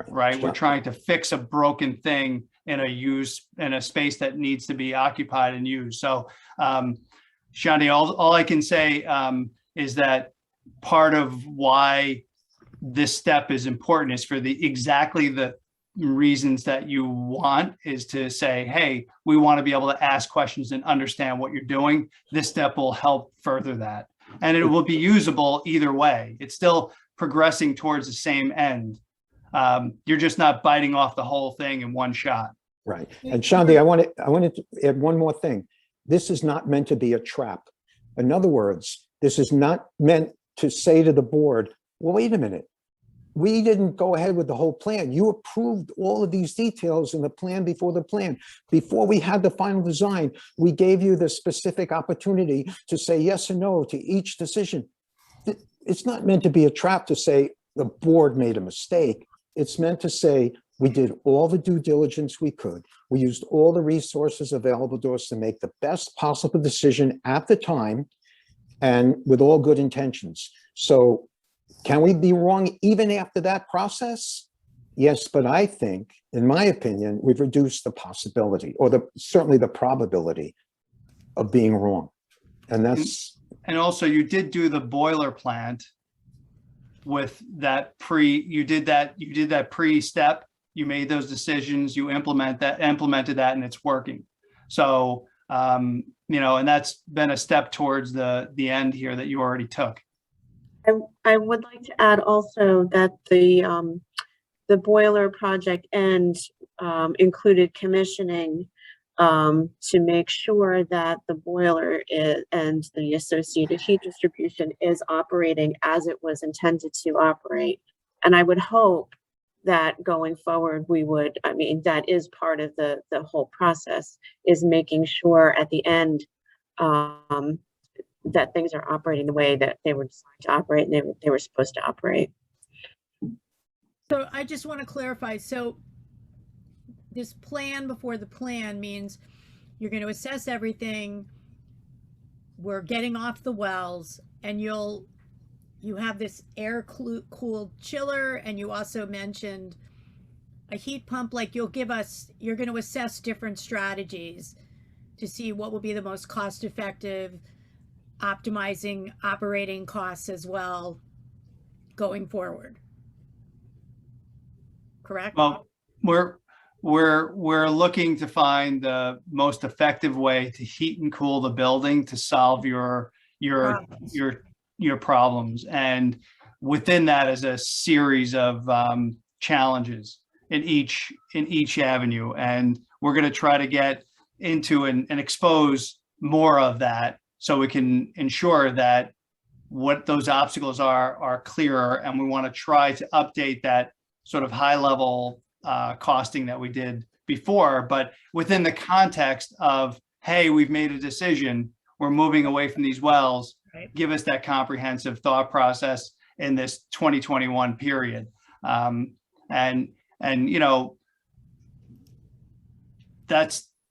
Speaker 10: right? We're trying to fix a broken thing in a space that needs to be occupied and used. So, Shani, all I can say is that part of why this step is important is for exactly the reasons that you want, is to say, hey, we want to be able to ask questions and understand what you're doing. This step will help further that. And it will be usable either way. It's still progressing towards the same end. You're just not biting off the whole thing in one shot.
Speaker 1: Right. And Shandi, I wanted to add one more thing. This is not meant to be a trap. In other words, this is not meant to say to the board, well, wait a minute. We didn't go ahead with the whole plan. You approved all of these details in the plan before the plan. Before we had the final design, we gave you the specific opportunity to say yes or no to each decision. It's not meant to be a trap to say the board made a mistake. It's meant to say we did all the due diligence we could. We used all the resources available to us to make the best possible decision at the time and with all good intentions. So can we be wrong even after that process? Yes, but I think, in my opinion, we've reduced the possibility or certainly the probability of being wrong. And that's.
Speaker 10: And also you did do the boiler plant with that you did that pre-step, you made those decisions, you implemented that and it's working. So, you know, and that's been a step towards the end here that you already took.
Speaker 3: I would like to add also that the boiler project included commissioning to make sure that the boiler and the associated heat distribution is operating as it was intended to operate. And I would hope that going forward, that is part of the whole process, is making sure at the end that things are operating the way that they were designed to operate and they were supposed to operate.
Speaker 2: So I just want to clarify. So this plan before the plan means you're going to assess everything. We're getting off the wells, and you have this air-cooled chiller, and you also mentioned a heat pump. Like you're going to assess different strategies to see what will be the most cost-effective, optimizing operating costs as well going forward. Correct?
Speaker 10: Well, we're looking to find the most effective way to heat and cool the building to solve your problems. And within that is a series of challenges in each avenue. And we're going to try to get into and expose more of that so we can ensure that what those obstacles are clearer. And we want to try to update that sort of high level costing that we did before, but within the context of, hey, we've made a decision, we're moving away from these wells, right. Give us that comprehensive thought process in this 2021 period. And you know,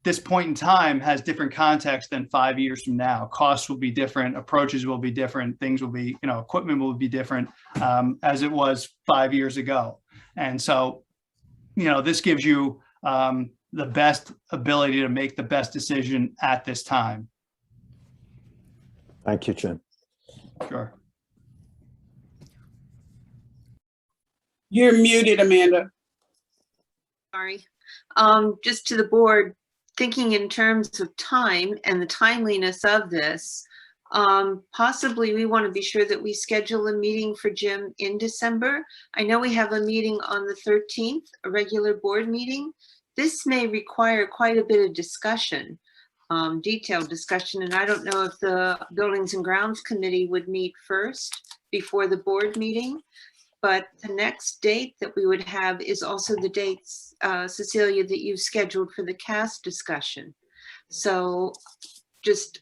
Speaker 10: this point in time has different context than 5 years from now. Costs will be different, approaches will be different, things will be, you know, equipment will be different as it was 5 years ago. And so, you know, this gives you the best ability to make the best decision at this time.
Speaker 1: Thank you, Jim.
Speaker 10: Sure.
Speaker 11: You're muted, Amanda.
Speaker 7: Sorry. Just to the board, thinking in terms of time and the timeliness of this, possibly we want to be sure that we schedule a meeting for Jim in December. I know we have a meeting on the 13th, a regular board meeting. This may require quite a bit of discussion, detailed discussion, and I don't know if the Buildings and Grounds Committee would meet first before the board meeting. But the next date that we would have is also the dates, Cecilia, that you've scheduled for the CAST discussion. So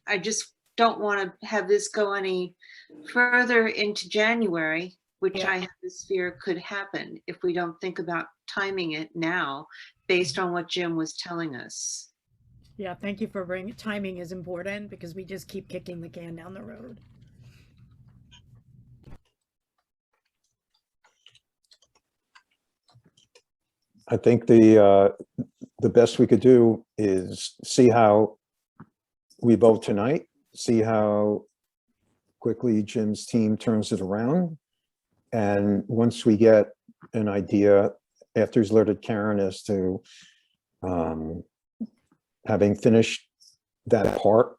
Speaker 7: I just don't want to have this go any further into January, which I have this fear could happen if we don't think about timing it now based on what Jim was telling us.
Speaker 2: Yeah, thank you for bringing, timing is important because we just keep kicking the can down the road.
Speaker 1: I think the best we could do is see how we vote tonight, see how quickly Jim's team turns it around. And once we get an idea, after he's alerted Karen as to having finished that part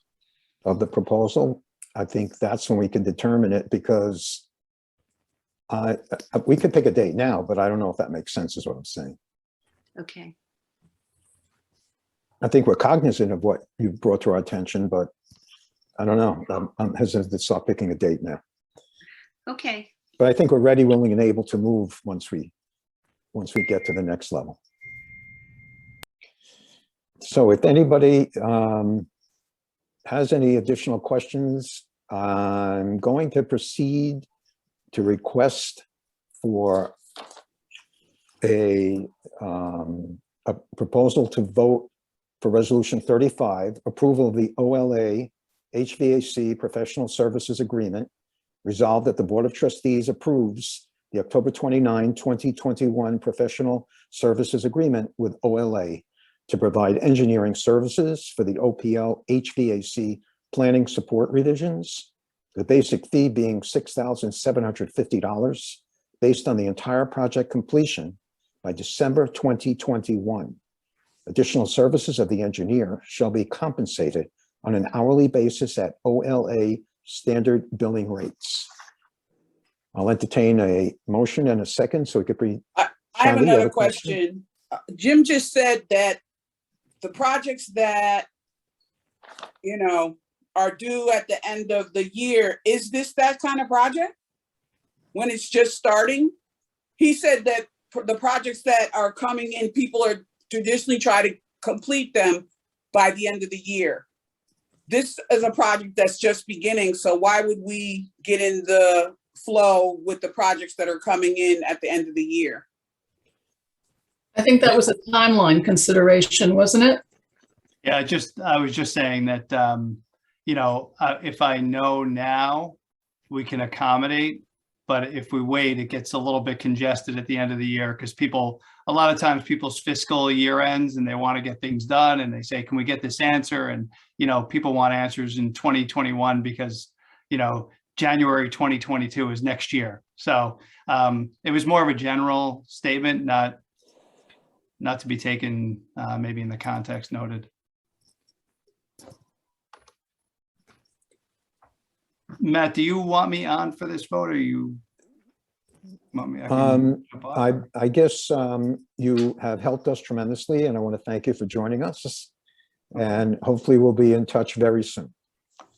Speaker 1: of the proposal, I think that's when we can determine it, because we could pick a date now, but I don't know if that makes sense is what I'm saying.
Speaker 7: Okay.
Speaker 1: I think we're cognizant of what you brought to our attention, but I don't know. I'm hesitant to start picking a date now.
Speaker 7: Okay.
Speaker 1: But I think we're ready, willing, and able to move once we get to the next level. So if anybody has any additional questions, I'm going to proceed to request for a proposal to vote for Resolution 35, approval of the OLA HVAC Professional Services Agreement. Resolved that the Board of Trustees approves the October 29, 2021 Professional Services Agreement with OLA to provide engineering services for the OPL HVAC planning support revisions, the basic fee being $6,750 based on the entire project completion by December 2021. Additional services of the engineer shall be compensated on an hourly basis at OLA standard billing rates. I'll entertain a motion and a second so we could be.
Speaker 11: I have
Speaker 1: Sandy, you
Speaker 11: another
Speaker 1: a
Speaker 11: question. Jim just said that the projects that, you know, are due at the end of the year, is this that kind of project? When it's just starting? He said that the projects that are coming in, people are traditionally try to complete them by the end of the year. This is a project that's just beginning, so why would we get in the flow with the projects that are coming in at the end of the year?
Speaker 6: I think that was a timeline consideration, wasn't it?
Speaker 10: Yeah, I was just saying that, you know, if I know now, we can accommodate, but if we wait, it gets a little bit congested at the end of the year because a lot of times people's fiscal year ends and they want to get things done and they say, can we get this answer? And, you know, people want answers in 2021 because, you know, January 2022 is next year. So it was more of a general statement, not to be taken maybe in the context noted. Matt, do you want me on for this vote or you want me?
Speaker 1: I guess you have helped us tremendously and I want to thank you for joining us. And hopefully we'll be in touch very soon.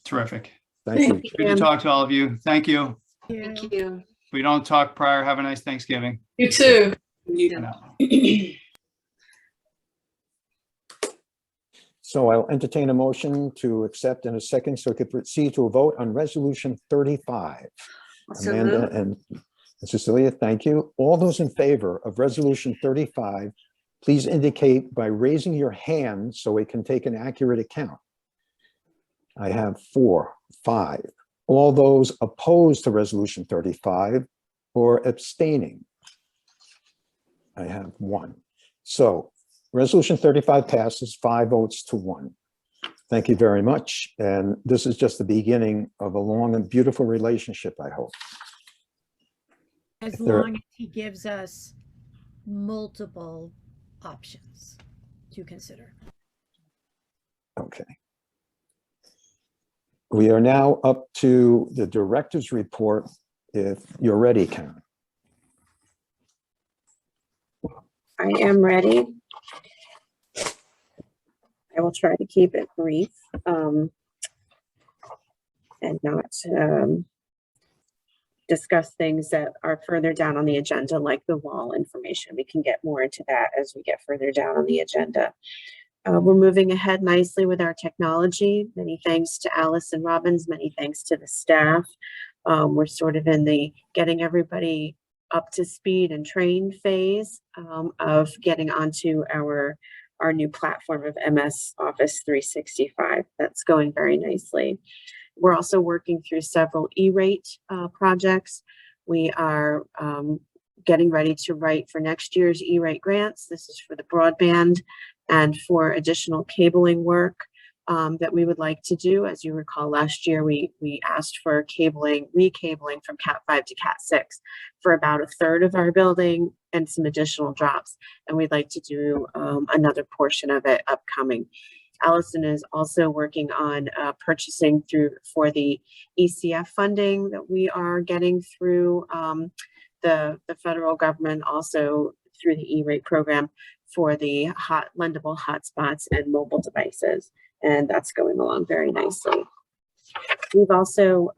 Speaker 10: Terrific.
Speaker 1: Thank you.
Speaker 10: Good to talk to all of you. Thank you.
Speaker 7: Thank you.
Speaker 10: If we don't talk prior, have a nice Thanksgiving.
Speaker 6: You too.
Speaker 1: So I'll entertain a motion to accept in a second so we could proceed to a vote on Resolution 35.
Speaker 7: So
Speaker 1: Amanda
Speaker 7: moved.
Speaker 1: and Cecilia, thank you. All those in favor of Resolution 35, please indicate by raising your hand so we can take an accurate account. I have 4, 5. All those opposed to Resolution 35 or abstaining? I have 1. So Resolution 35 passes 5 votes to 1. Thank you very much. And this is just the beginning of a long and beautiful relationship, I hope.
Speaker 2: As long as he gives us multiple options to consider.
Speaker 1: Okay. We are now up to the Director's Report, if you're ready, Karen.
Speaker 3: I am ready. I will try to keep it brief and not discuss things that are further down on the agenda, like the wall information. We can get more into that as we get further down on the agenda. We're moving ahead nicely with our technology. Many thanks to Alice and Robbins. Many thanks to the staff. We're sort of in the getting everybody up to speed and trained phase of getting onto our new platform of MS Office 365. That's going very nicely. We're also working through several E-rate projects. We are getting ready to write for next year's E-rate grants. This is for the broadband and for additional cabling work that we would like to do. As you recall, last year we asked for recabling from Cat 5 to Cat 6 for about 1/3 of our building and some additional drops. And we'd like to do another portion of it upcoming. Allison is also working on purchasing for the ECF funding that we are getting through the federal government, also through the E-rate program for the lendable hotspots and mobile devices. And that's going along very nicely. We've also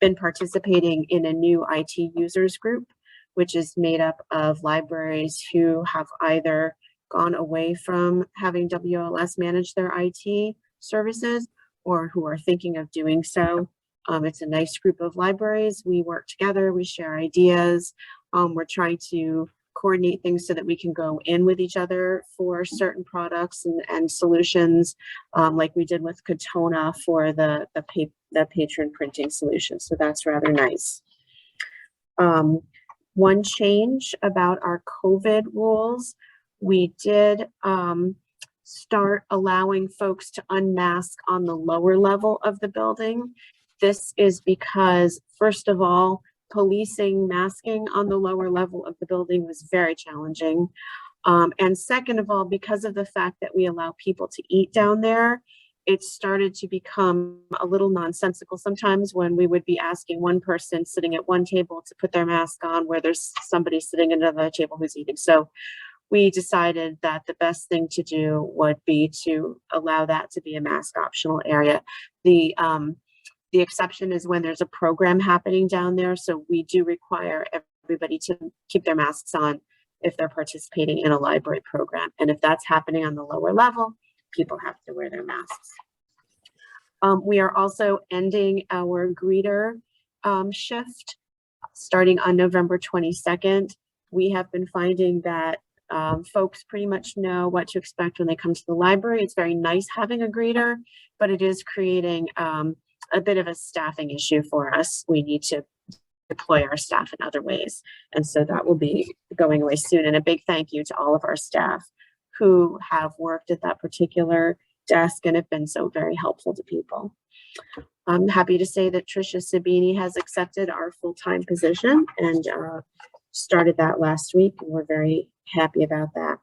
Speaker 3: been participating in a new IT users group, which is made up of libraries who have either gone away from having WLS manage their IT services or who are thinking of doing so. It's a nice group of libraries. We work together, we share ideas. We're trying to coordinate things so that we can go in with each other for certain products and solutions, like we did with Katona for the patron printing solution. So that's rather nice. One change about our COVID rules, we did start allowing folks to unmask on the lower level of the building. This is because, first of all, policing masking on the lower level of the building was very challenging. And second of all, because of the fact that we allow people to eat down there, it started to become a little nonsensical sometimes when we would be asking one person sitting at one table to put their mask on where there's somebody sitting at another table who's eating. So we decided that the best thing to do would be to allow that to be a mask optional area. The exception is when there's a program happening down there. So we do require everybody to keep their masks on if they're participating in a library program. And if that's happening on the lower level, people have to wear their masks. We are also ending our greeter shift starting on November 22nd. We have been finding that folks pretty much know what to expect when they come to the library. It's very nice having a greeter, but it is creating a bit of a staffing issue for us. We need to deploy our staff in other ways. And so that will be going away soon. And a big thank you to all of our staff who have worked at that particular desk and have been so very helpful to people. I'm happy to say that Tricia Sabini has accepted our full-time position and started that last week, and we're very happy about that.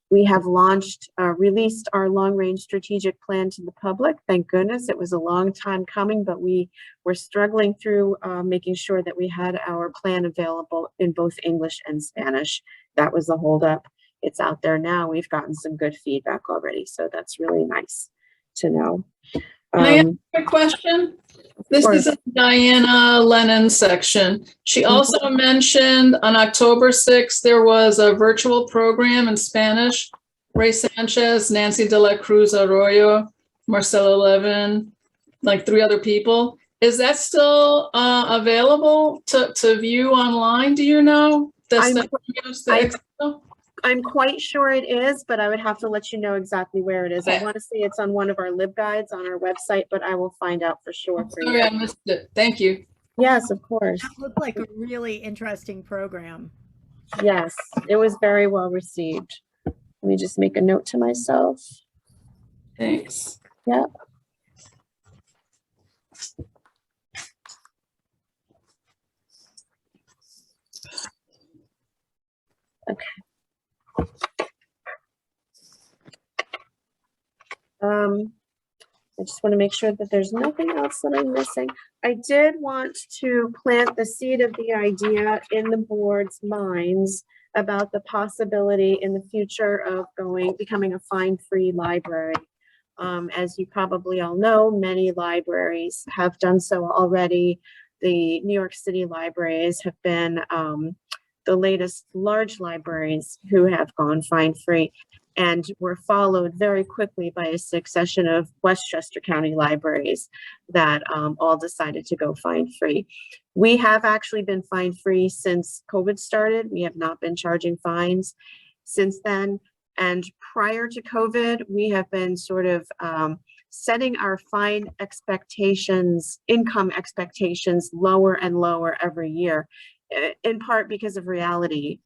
Speaker 3: We have released our long-range strategic plan to the public. Thank goodness. It was a long time coming, but we were struggling through making sure that we had our plan available in both English and Spanish. That was the holdup. It's out there now. We've gotten some good feedback already, so that's really nice to know.
Speaker 6: Can I ask a question? This is in Diana Lennon section. She also mentioned on October 6th, there was a virtual program in Spanish. Ray Sanchez, Nancy de la Cruz Arroyo, Marcelo Levin, like 3 other people. Is that still available to view online? Do you know?
Speaker 3: I'm quite sure it is, but I would have to let you know exactly where it is.
Speaker 6: Okay.
Speaker 3: I want to say it's on one of our LibGuides on our website, but I will find out for sure. For
Speaker 6: Sorry,
Speaker 3: you.
Speaker 6: I missed it. Thank you.
Speaker 3: Yes, of course.
Speaker 2: That looked like a really interesting program.
Speaker 3: Yes, it was very well received. Let me just make a note to myself.
Speaker 6: Thanks.
Speaker 3: Yep. Okay. I just want to make sure that there's nothing else that I'm missing. I did want to plant the seed of the idea in the board's minds about the possibility in the future of becoming a fine-free library. As you probably all know, many libraries have done so already. The New York City libraries have been the latest large libraries who have gone fine-free, and were followed very quickly by a succession of Westchester County libraries that all decided to go fine-free. We have actually been fine-free since COVID started. We have not been charging fines since then. And prior to COVID, we have been sort of setting our fine expectations, income expectations lower and lower every year, in part because of reality.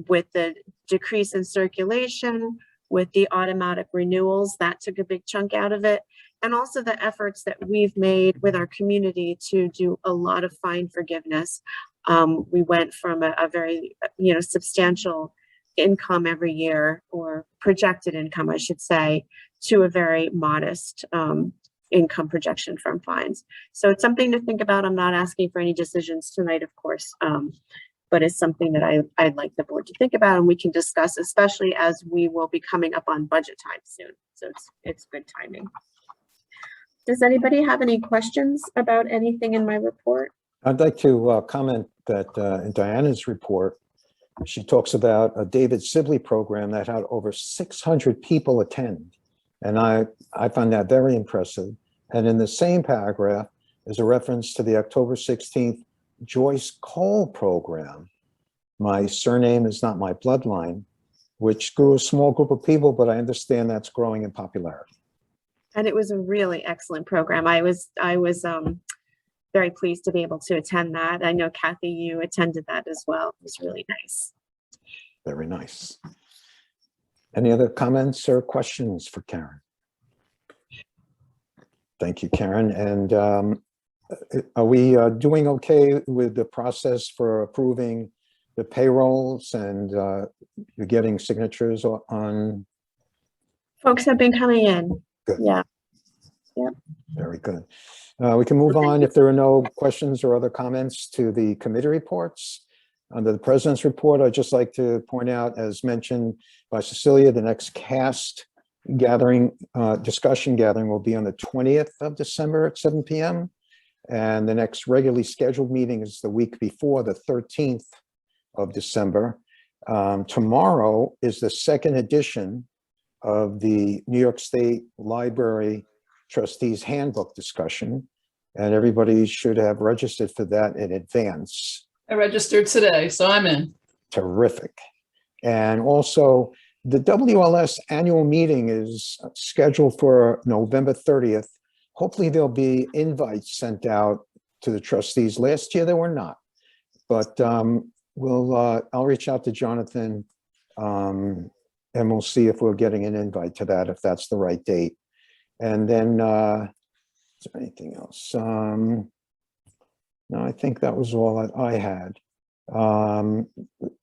Speaker 3: With the decrease in circulation, with the automatic renewals, that took a big chunk out of it. And also the efforts that we've made with our community to do a lot of fine forgiveness. We went from a very, substantial income every year, or projected income, I should say, to a very modest income projection from fines. So it's something to think about. I'm not asking for any decisions tonight, of course. But it's something that I'd like the board to think about, and we can discuss, especially as we will be coming up on budget time soon. So it's good timing. Does anybody have any questions about anything in my report?
Speaker 1: I'd like to comment that in Diana's report, she talks about a David Sibley program that had over 600 people attend. And I found that very impressive. And in the same paragraph is a reference to the October 16th Joyce Cole program. My surname is not my bloodline, which grew a small group of people, but I understand that's growing in popularity.
Speaker 3: And it was a really excellent program. I was very pleased to be able to attend that. I know Kathy, you attended that as well. It was really nice.
Speaker 1: Very nice. Any other comments or questions for Karen? Thank you, Karen. And are we doing okay with the process for approving the payrolls and you're getting signatures on?
Speaker 3: Folks have been coming in.
Speaker 1: Good.
Speaker 3: Yeah. Yep.
Speaker 1: Very good. We can move on if there are no questions or other comments to the committee reports. Under the president's report, I'd just like to point out, as mentioned by Cecilia, the next CAST gathering, discussion gathering will be on the 20th of December at 7 p.m. And the next regularly scheduled meeting is the week before, the 13th of December. Tomorrow is the second edition of the New York State Library Trustees Handbook discussion, and everybody should have registered for that in advance.
Speaker 6: I registered today, so I'm in.
Speaker 1: Terrific. And also, the WLS annual meeting is scheduled for November 30th. Hopefully there'll be invites sent out to the trustees. Last year there were not, but I'll reach out to Jonathan and we'll see if we're getting an invite to that, if that's the right date. And then, is there anything else? No, I think that was all that I had.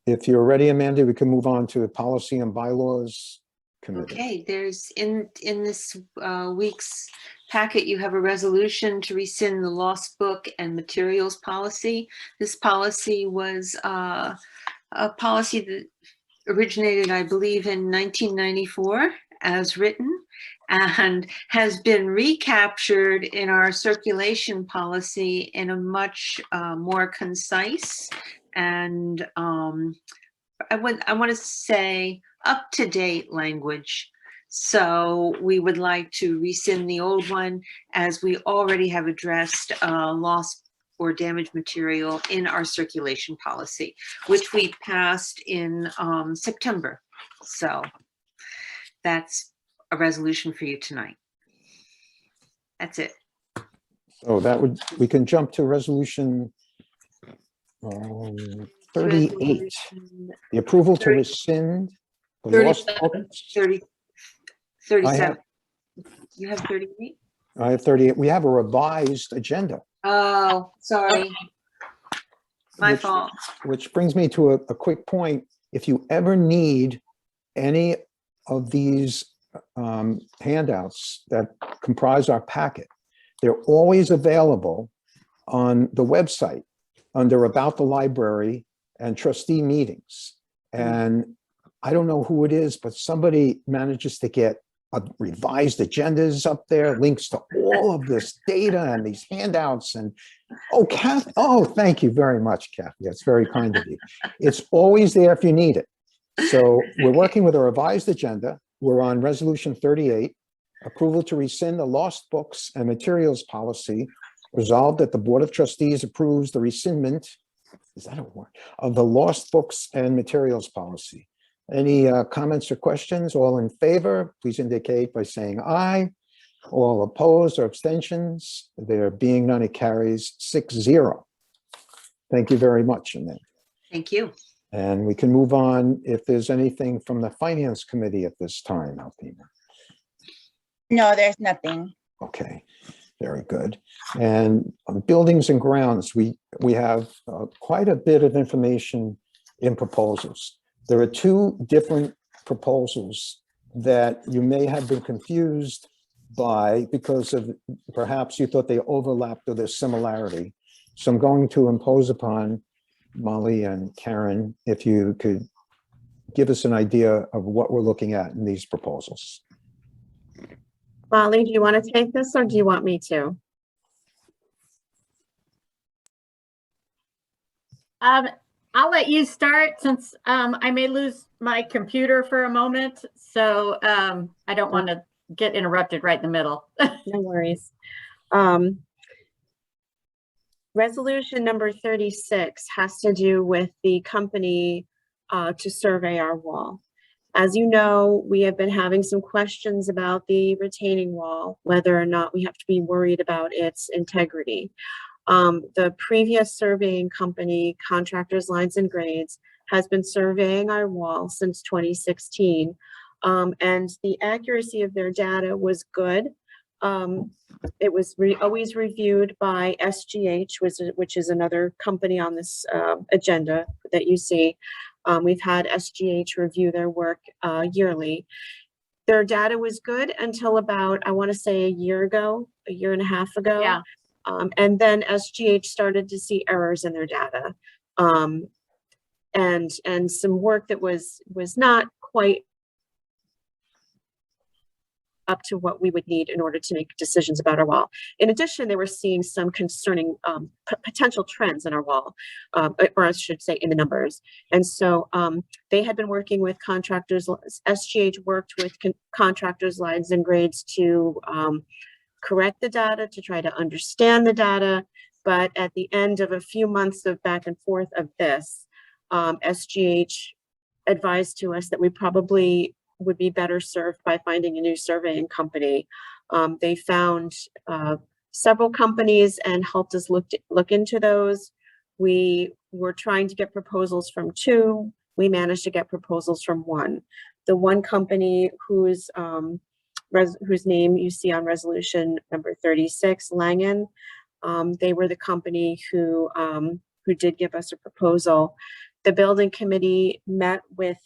Speaker 1: If you're ready, Amanda, we can move on to the Policy and Bylaws Committee.
Speaker 7: Okay, there's in this week's packet, you have a resolution to rescind the lost book and materials policy. This policy was a policy that originated, I believe, in 1994 as written, and has been recaptured in our circulation policy in a much more concise and I want to say up-to-date language. So we would like to rescind the old one, as we already have addressed lost or damaged material in our circulation policy, which we passed in September. So that's a resolution for you tonight. That's it.
Speaker 1: So that would, we can jump to resolution 38, the approval to rescind the
Speaker 6: 37.
Speaker 1: lost books.
Speaker 7: 37. You have 38?
Speaker 1: I have 38. We have a revised agenda.
Speaker 7: Oh, sorry. My fault.
Speaker 1: Which brings me to a quick point. If you ever need any of these handouts that comprise our packet, they're always available on the website under About the Library and Trustee Meetings. And I don't know who it is, but somebody manages to get revised agendas up there, links to all of this data and these handouts. And oh, Kathy, oh, thank you very much, Kathy. That's very kind of you. It's always there if you need it. So we're working with a revised agenda. We're on resolution 38, approval to rescind the lost books and materials policy. Resolved that the Board of Trustees approves the rescindment, is that a word, of the lost books and materials policy. Any comments or questions? All in favor, please indicate by saying aye. All opposed or abstentions? There being none, it carries 6-0. Thank you very much, Annette.
Speaker 7: Thank you.
Speaker 1: And we can move on if there's anything from the Finance Committee at this time, Althea.
Speaker 12: No, there's nothing.
Speaker 1: Okay, very good. And on buildings and grounds, we have quite a bit of information in proposals. There are two different proposals that you may have been confused by because of perhaps you thought they overlapped or there's similarity. So I'm going to impose upon Molly and Karen, if you could give us an idea of what we're looking at in these proposals.
Speaker 3: Molly, do you want to take this or do you want me to?
Speaker 8: I'll let you start since I may lose my computer for a moment. So I don't want to get interrupted right in the middle.
Speaker 3: No worries. Resolution number 36 has to do with the company to survey our wall. As you know, we have been having some questions about the retaining wall, whether or not we have to be worried about its integrity. The previous surveying company, Contractors Lines and Grades, has been surveying our wall since 2016. And the accuracy of their data was good. It was always reviewed by SGH, which is another company on this agenda that you see. We've had SGH review their work yearly. Their data was good until about, I want to say, a year and a half ago.
Speaker 8: Yeah.
Speaker 3: And then SGH started to see errors in their data, and some work that was not quite up to what we would need in order to make decisions about our wall. In addition, they were seeing some concerning potential trends in our wall, or I should say in the numbers. And so they had been working with contractors, SGH worked with Contractors Lines and Grades to correct the data, to try to understand the data. But at the end of a few months of back and forth of this, SGH advised to us that we probably would be better served by finding a new surveying company. They found several companies and helped us look into those. We were trying to get proposals from 2. We managed to get proposals from 1. The one company whose name you see on resolution number 36, Langen, they were the company who did give us a proposal. The building committee met with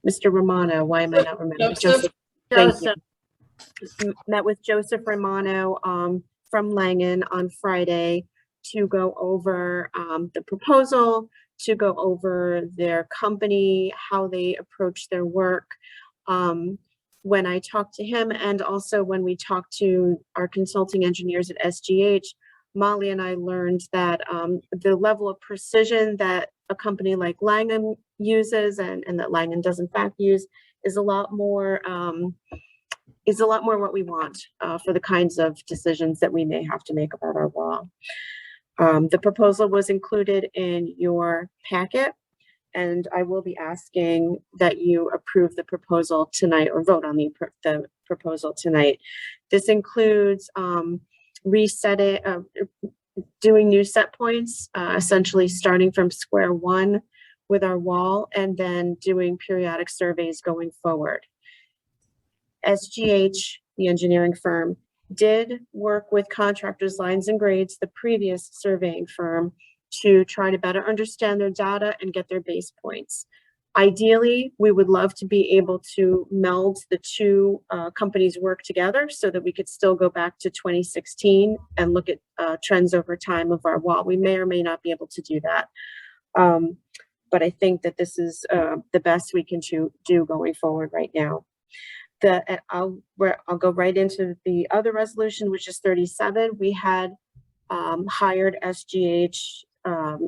Speaker 3: Mr. Romano. Why am I not remembering?
Speaker 6: Joseph.
Speaker 3: Thank you. Met with Joseph Romano from Langen on Friday to go over the proposal, to go over their company, how they approach their work. When I talked to him, and also when we talked to our consulting engineers at SGH, Molly and I learned that the level of precision that a company like Langen uses and that Langen does in fact use is a lot more what we want for the kinds of decisions that we may have to make about our wall. The proposal was included in your packet, and I will be asking that you approve the proposal tonight or vote on the proposal tonight. This includes resetting, doing new set points, essentially starting from square one with our wall and then doing periodic surveys going forward. SGH, the engineering firm, did work with Contractors Lines and Grades, the previous surveying firm, to try to better understand their data and get their base points. Ideally, we would love to be able to meld the 2 companies' work together so that we could still go back to 2016 and look at trends over time of our wall. We may or may not be able to do that. But I think that this is the best we can do going forward right now. I'll go right into the other resolution, which is 37. We had hired SGH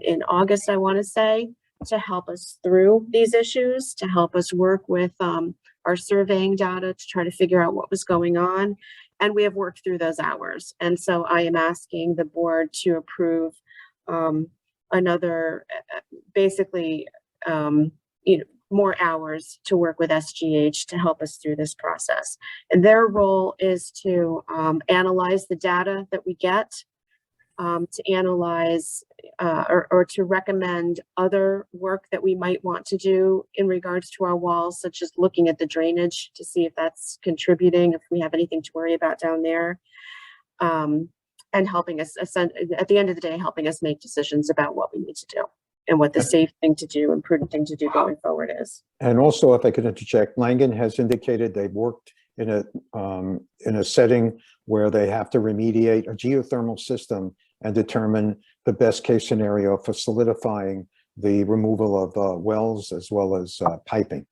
Speaker 3: in August, I want to say, to help us through these issues, to help us work with our surveying data to try to figure out what was going on. And we have worked through those hours. And so I am asking the board to approve another, basically, more hours to work with SGH to help us through this process. And their role is to analyze the data that we get, to analyze or to recommend other work that we might want to do in regards to our walls, such as looking at the drainage to see if that's contributing, if we have anything to worry about down there, and helping us, at the end of the day, helping us make decisions about what we need to do and what the safe thing to do and prudent thing to do going forward is.
Speaker 1: And also, if I could interject, Langen has indicated they've worked in a setting where they have to remediate a geothermal system and determine the best case scenario for solidifying the removal of wells as well as piping.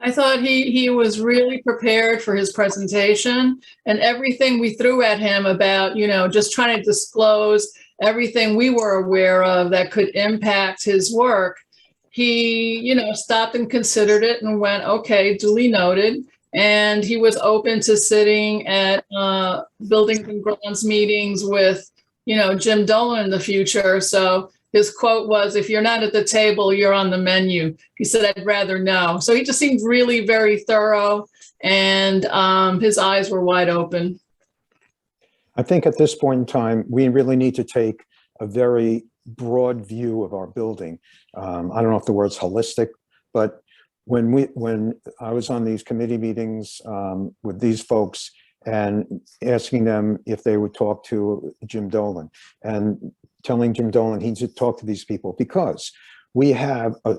Speaker 6: I thought he was really prepared for his presentation, and everything we threw at him about, just trying to disclose everything we were aware of that could impact his work. He, stopped and considered it and went, okay, duly noted. And he was open to sitting at buildings and grounds meetings with, Jim Dolan in the future. So his quote was, if you're not at the table, you're on the menu. He said, I'd rather know. So he just seemed really very thorough, and his eyes were wide open.
Speaker 1: I think at this point in time, we really need to take a very broad view of our building. I don't know if the word's holistic, but when I was on these committee meetings with these folks and asking them if they would talk to Jim Dolan and telling Jim Dolan he should talk to these people, because we have a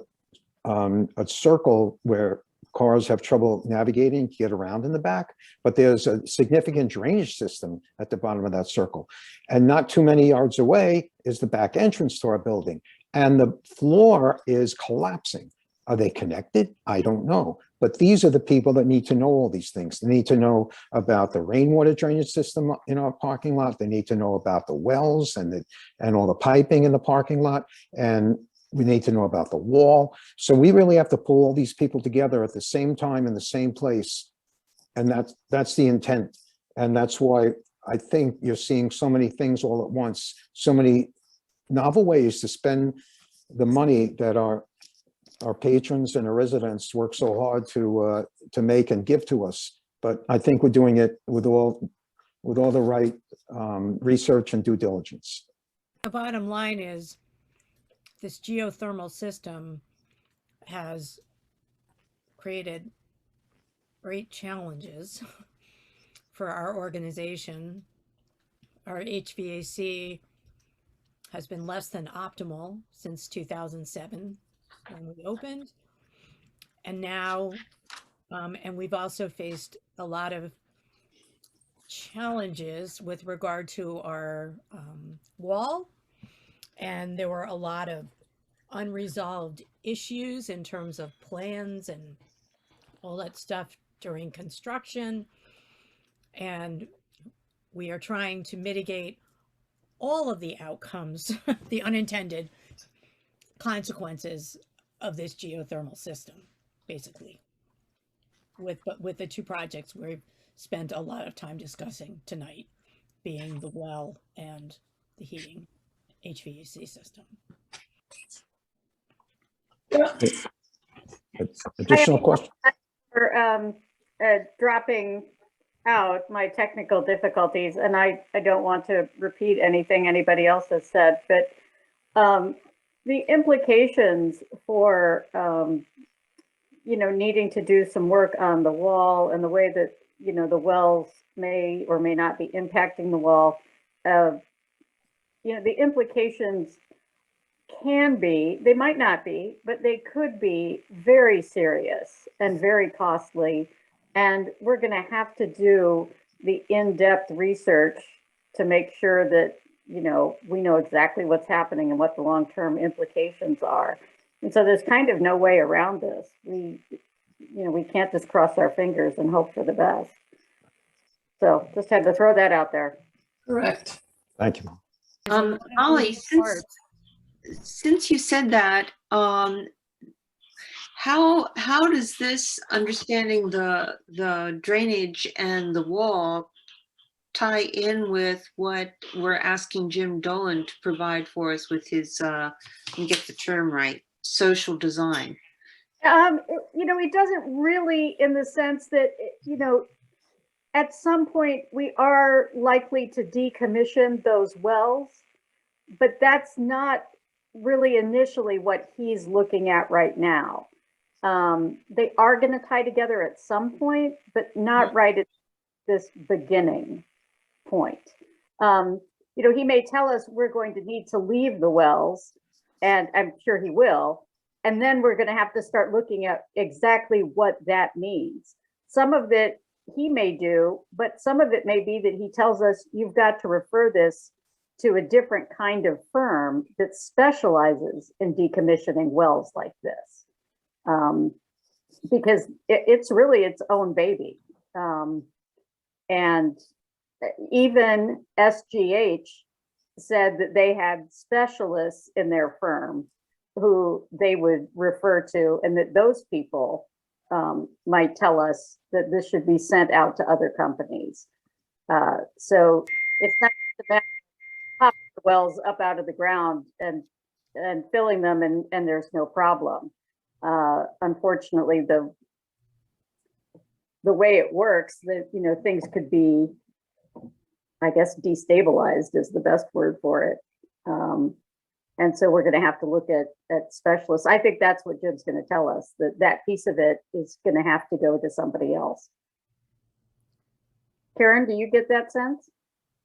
Speaker 1: circle where cars have trouble navigating to get around in the back, but there's a significant drainage system at the bottom of that circle. And not too many yards away is the back entrance to our building, and the floor is collapsing. Are they connected? I don't know. But these are the people that need to know all these things. They need to know about the rainwater drainage system in our parking lot. They need to know about the wells and all the piping in the parking lot. And we need to know about the wall. So we really have to pull all these people together at the same time in the same place. And that's the intent. And that's why I think you're seeing so many things all at once, so many novel ways to spend the money that our patrons and our residents work so hard to make and give to us. But I think we're doing it with all the right research and due diligence.
Speaker 2: The bottom line is this geothermal system has created great challenges for our organization. Our HVAC has been less than optimal since 2007 when we opened. And now, and we've also faced a lot of challenges with regard to our wall. And there were a lot of unresolved issues in terms of plans and all that stuff during construction. And we are trying to mitigate all of the outcomes, the unintended consequences of this geothermal system, basically, with the two projects we've spent a lot of time discussing tonight, being the well and the heating HVAC system.
Speaker 1: Additional question?
Speaker 8: For dropping out my technical difficulties, and I don't want to repeat anything anybody else has said, but the implications for needing to do some work on the wall and the way that the wells may or may not be impacting the wall, the implications can be, they might not be, but they could be very serious and very costly. And we're going to have to do the in-depth research to make sure that, we know exactly what's happening and what the long-term implications are. And so there's kind of no way around this. We can't just cross our fingers and hope for the best. So just had to throw that out there.
Speaker 6: Correct.
Speaker 1: Thank you.
Speaker 7: Ollie, since you said that, how does this understanding the drainage and the wall tie in with what we're asking Jim Dolan to provide for us with his, let me get the term right, social design?
Speaker 8: It doesn't really, in the sense that, at some point we are likely to decommission those wells, but that's not really initially what he's looking at right now. They are going to tie together at some point, but not right at this beginning point. He may tell us we're going to need to leave the wells, and I'm sure he will. And then we're going to have to start looking at exactly what that means. Some of it he may do, but some of it may be that he tells us you've got to refer this to a different kind of firm that specializes in decommissioning wells like this. because it's really its own baby. And even SGH said that they had specialists in their firm who they would refer to, and that those people might tell us that this should be sent out to other companies. So it's not just about popping the wells up out of the ground and filling them, and there's no problem. Unfortunately, the way it works, that things could be, I guess, destabilized is the best word for it. And so we're going to have to look at specialists. I think that's what Jim's going to tell us, that piece of it is going to have to go to somebody else. Karen, do you get that sense?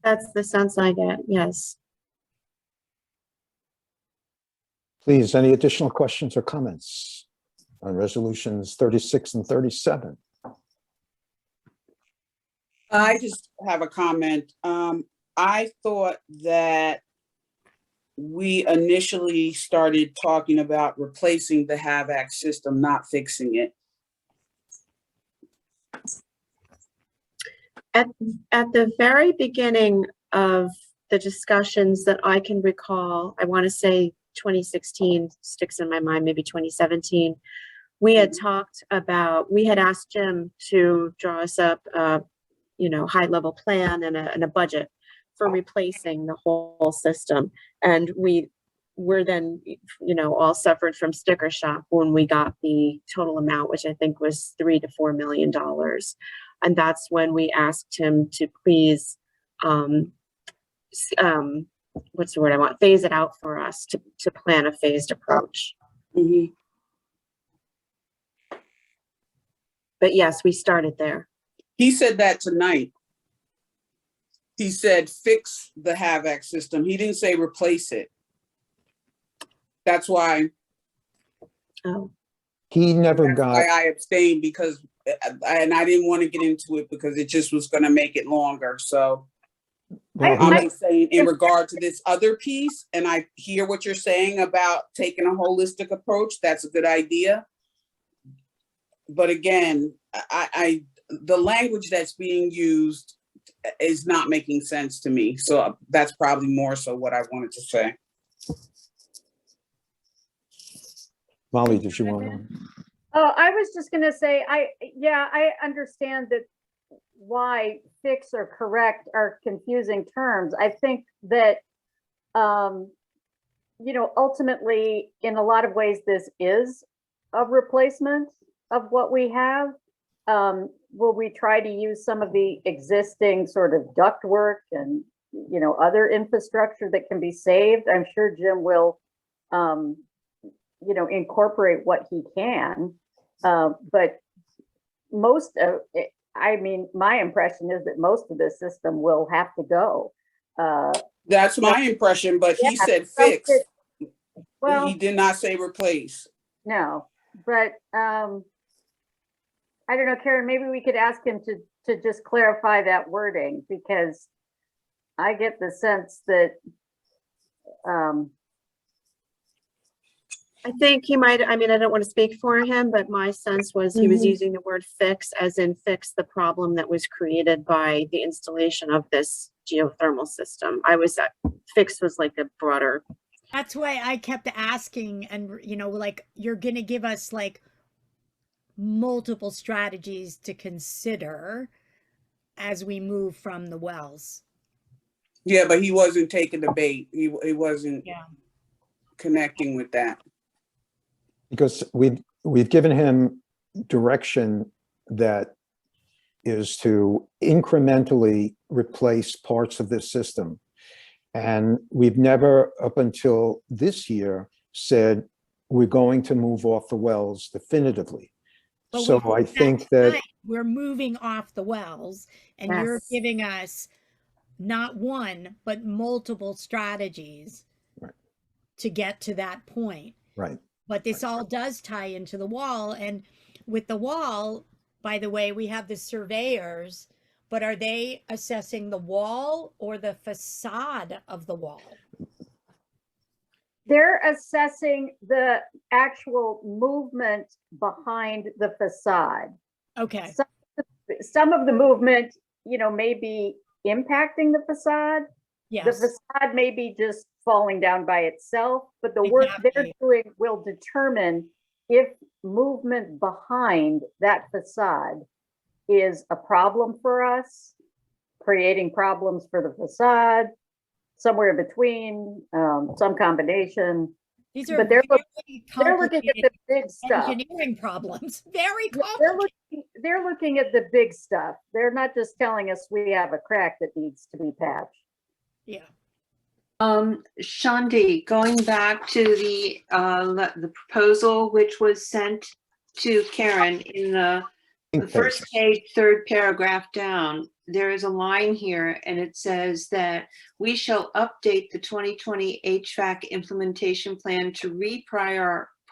Speaker 3: That's the sense I get, yes.
Speaker 1: Please, any additional questions or comments on resolutions 36 and 37?
Speaker 11: I just have a comment. I thought that we initially started talking about replacing the HAVAC system, not fixing it.
Speaker 3: At the very beginning of the discussions that I can recall, I want to say 2016 sticks in my mind, maybe 2017, we had talked about, we had asked Jim to draw us up a high-level plan and a budget for replacing the whole system. And we were then, all suffered from sticker shock when we got the total amount, which I think was $3 to $4 million. And that's when we asked him to please, what's the word I want? Phase it out for us to plan a phased approach.
Speaker 11: Mm-hmm.
Speaker 3: But yes, we started there.
Speaker 11: He said that tonight. He said, fix the HAVAC system. He didn't say replace it. That's why.
Speaker 3: Oh.
Speaker 1: He never got.
Speaker 11: Why I abstained, because, and I didn't want to get into it because it just was going to make it longer. So I'm just saying, in regard to this other piece, and I hear what you're saying about taking a holistic approach. That's a good idea. But again, the language that's being used is not making sense to me. So that's probably more so what I wanted to say.
Speaker 1: Molly, did you want to?
Speaker 8: Oh, I was just going to say, I understand that why fix or correct are confusing terms. I think that, ultimately, in a lot of ways, this is a replacement of what we have. Will we try to use some of the existing sort of ductwork and, other infrastructure that can be saved? I'm sure Jim will, incorporate what he can. But most of it, my impression is that most of this system will have to go.
Speaker 11: That's my impression, but he said fix.
Speaker 8: Well,
Speaker 11: he did not say replace.
Speaker 8: No, but I don't know, Karen, maybe we could ask him to just clarify that wording, because I get the sense that
Speaker 3: I think he might, I don't want to speak for him, but my sense was he was using the word fix as in fix the problem that was created by the installation of this geothermal system. Fix was like a broader.
Speaker 2: That's why I kept asking, and you're going to give us multiple strategies to consider as we move from the wells.
Speaker 11: Yeah, but he wasn't taking the bait. He wasn't connecting with that.
Speaker 1: Because we've given him direction that is to incrementally replace parts of this system. And we've never, up until this year, said we're going to move off the wells definitively.
Speaker 2: But
Speaker 1: so I think that
Speaker 2: we're moving off the wells, and you're giving us not one, but multiple strategies to get to that point.
Speaker 1: Right.
Speaker 2: But this all does tie into the wall. And with the wall, by the way, we have the surveyors, but are they assessing the wall or the facade of the wall?
Speaker 8: they're assessing the actual movement behind the facade.
Speaker 2: Okay,
Speaker 8: Some of the movement, may be impacting the facade. The
Speaker 2: yes,
Speaker 8: facade may be just falling down by itself, but the work they're
Speaker 2: Exactly.
Speaker 8: doing will determine if movement behind that facade is a problem for us, creating problems for the facade, somewhere between, some combination.
Speaker 2: these are
Speaker 8: But they're
Speaker 2: very
Speaker 8: looking at
Speaker 2: complicated
Speaker 8: the big stuff.
Speaker 2: engineering problems, very
Speaker 8: They're
Speaker 2: complicated.
Speaker 8: they're looking at the big stuff. They're not just telling us we have a crack that needs to be patched.
Speaker 2: Yeah,
Speaker 7: Shandi, going back to the proposal which was sent to Karen in the first page, third paragraph down, there is a line here and it says that we shall update the 2020 HVAC implementation plan to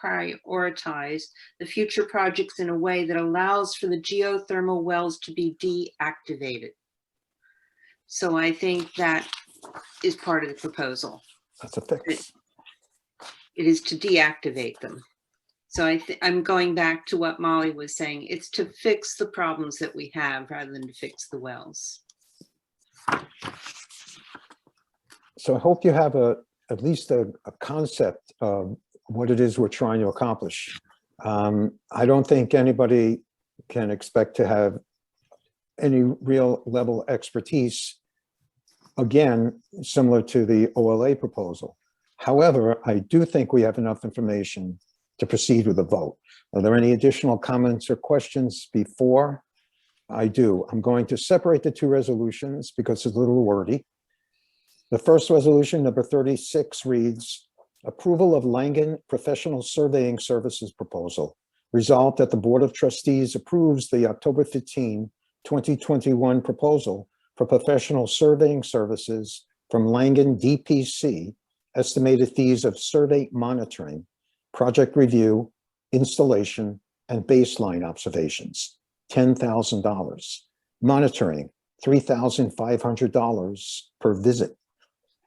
Speaker 7: prioritize the future projects in a way that allows for the geothermal wells to be deactivated. So I think that is part of the proposal.
Speaker 1: That's a fix.
Speaker 7: It is to deactivate them. So I'm going back to what Molly was saying. It's to fix the problems that we have rather than to fix the wells.
Speaker 1: So I hope you have at least a concept of what it is we're trying to accomplish. I don't think anybody can expect to have any real level expertise, again, similar to the OLA proposal. However, I do think we have enough information to proceed with a vote. Are there any additional comments or questions before I do? I'm going to separate the two resolutions because it's a little wordy. The first resolution, number 36, reads, approval of Langen Professional Surveying Services proposal. Resolved that the Board of Trustees approves the October 15, 2021 proposal for professional surveying services from Langen DPC, estimated fees of survey monitoring, project review, installation, and baseline observations, $10,000. Monitoring, $3,500 per visit.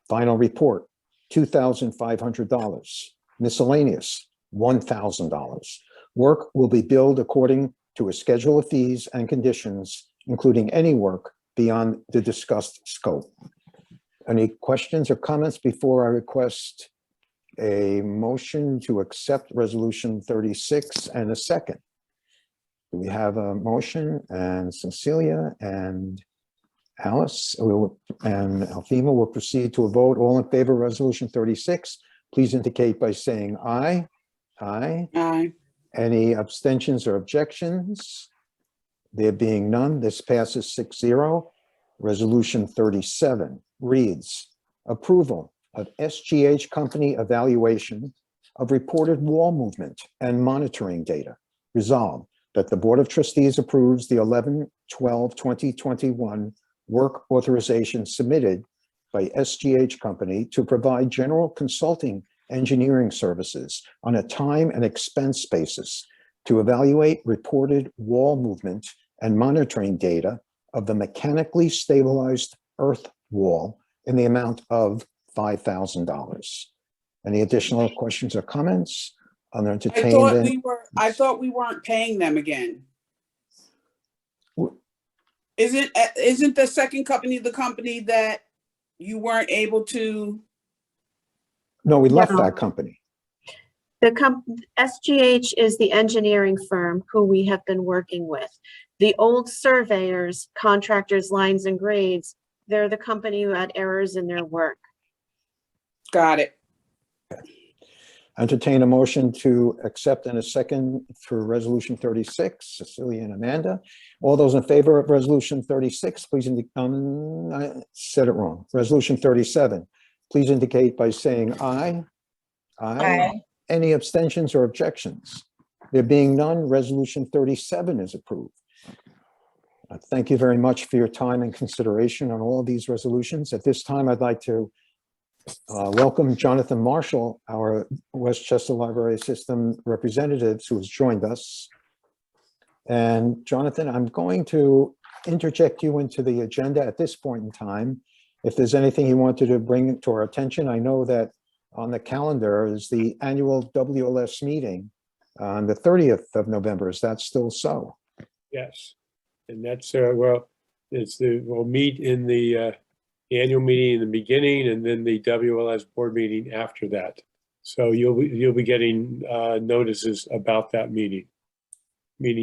Speaker 1: Final report, $2,500. Miscellaneous, $1,000. Work will be billed according to a schedule of fees and conditions, including any work beyond the discussed scope. Any questions or comments before I request a motion to accept resolution 36 and a second? Do we have a motion? And Cecilia and Alice and Alfima will proceed to a vote. All in favor of resolution 36, please indicate by saying aye. Aye.
Speaker 11: Aye.
Speaker 1: Any abstentions or objections? There being none, this passes 6-0. Resolution 37 reads, approval of SGH company evaluation of reported wall movement and monitoring data. Resolved that the Board of Trustees approves the 11/12/2021 work authorization submitted by SGH company to provide general consulting engineering services on a time and expense basis to evaluate reported wall movement and monitoring data of the mechanically stabilized earth wall in the amount of $5,000. Any additional questions or comments? I'll entertain them.
Speaker 11: I thought we weren't paying them again. Isn't the second company the company that you weren't able to?
Speaker 1: No, we left that company.
Speaker 3: SGH is the engineering firm who we have been working with. The old surveyors, contractors, lines and grades, they're the company who had errors in their work.
Speaker 11: Got it.
Speaker 1: Entertain a motion to accept in a second for resolution 36, Cecilia and Amanda. All those in favor of resolution 36, please indicate, I said it wrong. Resolution 37, please indicate by saying aye.
Speaker 12: Aye.
Speaker 1: Any abstentions or objections? There being none, resolution 37 is approved. Thank you very much for your time and consideration on all of these resolutions. At this time, I'd like to welcome Jonathan Marshall, our Westchester Library System representative who has joined us. And Jonathan, I'm going to interject you into the agenda at this point in time. If there's anything you wanted to bring to our attention, I know that on the calendar is the annual WLS meeting on the 30th of November. Is that still so?
Speaker 13: Yes, and that's, well, we'll meet in the annual meeting in the beginning and then the WLS board meeting after that. So you'll be getting notices about that meeting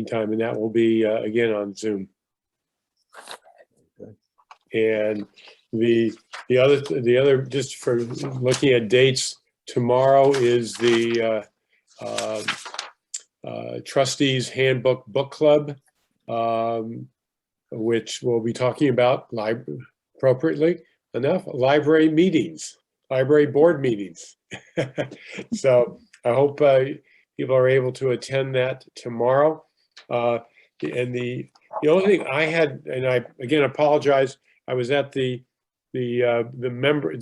Speaker 13: time, and that will be again on Zoom. And the other, just for looking at dates, tomorrow is the Trustees Handbook Book Club, which we'll be talking about appropriately enough, library meetings, library board meetings. So I hope people are able to attend that tomorrow. And the only thing I had, and I again apologize, I was at the member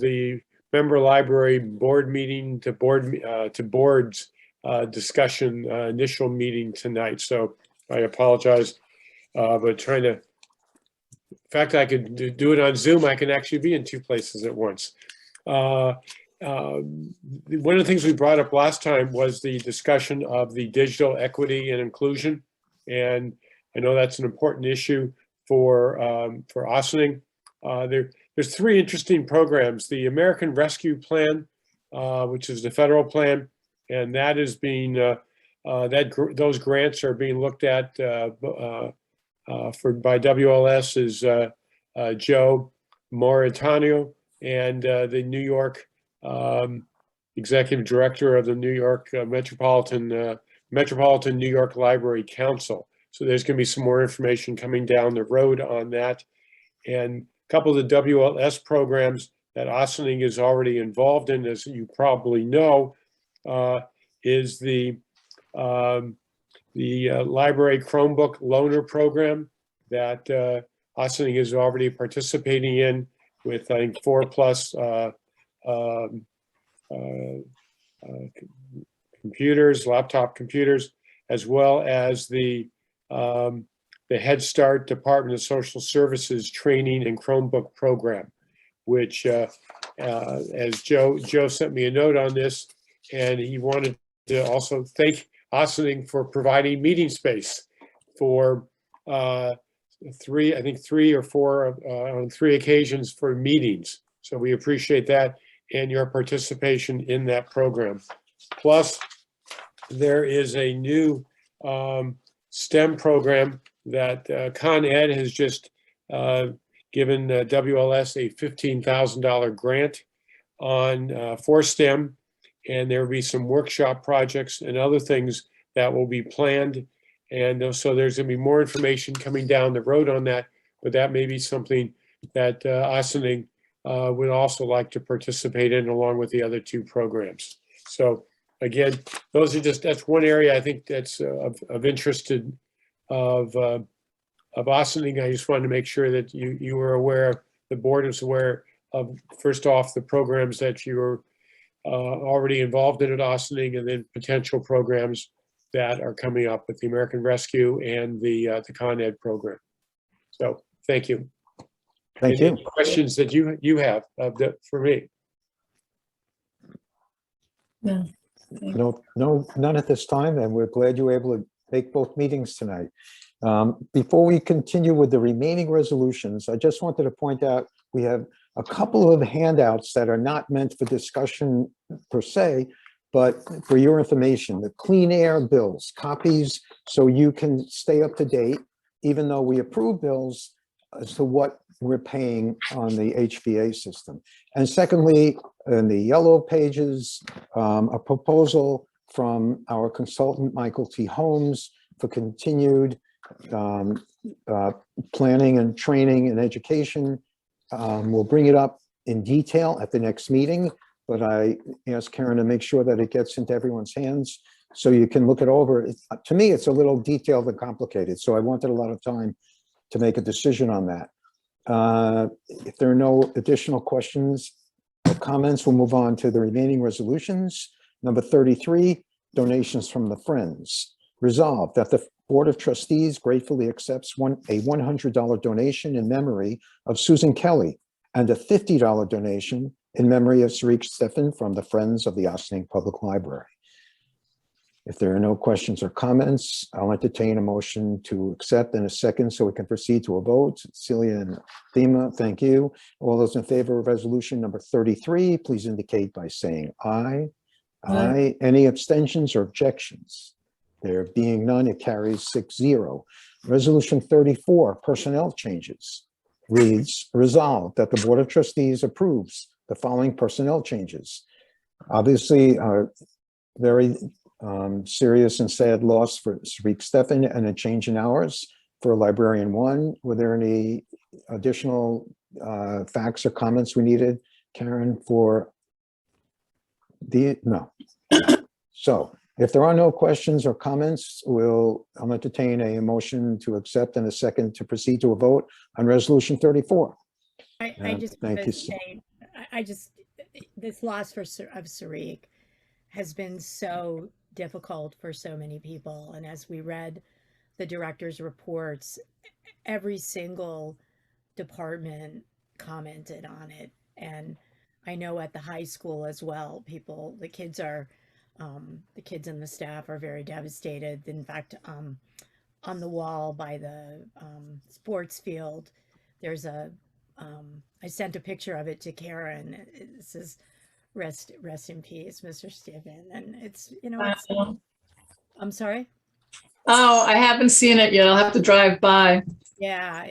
Speaker 13: library board meeting to boards discussion initial meeting tonight. So I apologize, but trying to, in fact, I could do it on Zoom. I can actually be in two places at once. One of the things we brought up last time was the discussion of the digital equity and inclusion. And I know that's an important issue for Ossining. There's three interesting programs: the American Rescue Plan, which is the federal plan, and that is being those grants are being looked at by WLS is Joe Mauritano and the New York executive director of the New York Metropolitan New York Library Council. So there's going to be some more information coming down the road on that. And a couple of the WLS programs that Ossining is already involved in, as you probably know, is the library Chromebook loaner program that Ossining is already participating in with, I think, 4+ computers, laptop computers, as well as the Head Start Department of Social Services training and Chromebook program, which, as Joe sent me a note on this, and he wanted to also thank Ossining for providing meeting space for three or four on 3 occasions for meetings. So we appreciate that and your participation in that program. Plus, there is a new STEM program that Con Ed has just given WLS a $15,000 grant on for STEM, and there will be some workshop projects and other things that will be planned. And so there's going to be more information coming down the road on that, but that may be something that Ossining would also like to participate in along with the other 2 programs. So again, that's one area I think that's of interest of Ossining. I just wanted to make sure that you were aware, the board is aware of, first off, the programs that you are already involved in at Ossining, and then potential programs that are coming up with the American Rescue and the Con Ed program. So thank you.
Speaker 1: Thank you.
Speaker 13: Any questions that you have for me?
Speaker 2: No.
Speaker 1: No, none at this time, and we're glad you were able to make both meetings tonight. Before we continue with the remaining resolutions, I just wanted to point out we have a couple of handouts that are not meant for discussion per se, but for your information, the clean air bills, copies, so you can stay up to date, even though we approve bills as to what we're paying on the HVA system. And secondly, in the yellow pages, a proposal from our consultant, Michael T. Holmes, for continued planning and training and education. We'll bring it up in detail at the next meeting, but I asked Karen to make sure that it gets into everyone's hands so you can look it over. To me, it's a little detailed and complicated, so I wanted a lot of time to make a decision on that. If there are no additional questions or comments, we'll move on to the remaining resolutions. Number 33, donations from the Friends. Resolved that the Board of Trustees gratefully accepts a $100 donation in memory of Susan Kelly and a $50 donation in memory of Sariq Stefan from the Friends of the Ossining Public Library. If there are no questions or comments, I'll entertain a motion to accept in a second so we can proceed to a vote. Celia and Thema, thank you. All those in favor of resolution number 33, please indicate by saying aye. Aye. Any abstentions or objections? There being none, it carries 6-0. Resolution 34, personnel changes, reads, resolved that the Board of Trustees approves the following personnel changes. Obviously, very serious and sad loss for Sariq Stefan and a change in hours for librarian 1. Were there any additional facts or comments we needed, Karen, for the, no. So if there are no questions or comments, I'll entertain a motion to accept and a second to proceed to a vote on resolution 34.
Speaker 2: I just
Speaker 1: thank
Speaker 2: want
Speaker 1: you.
Speaker 2: to say, this loss of Sariq has been so difficult for so many people. And as we read the director's reports, every single department commented on it. And I know at the high school as well, the kids and the staff are very devastated. In fact, on the wall by the sports field, there's I sent a picture of it to Karen. It says, rest in peace, Mr. Stephen. And it's, I'm sorry.
Speaker 6: Oh, I haven't seen it yet. I'll have to drive by.
Speaker 2: Yeah,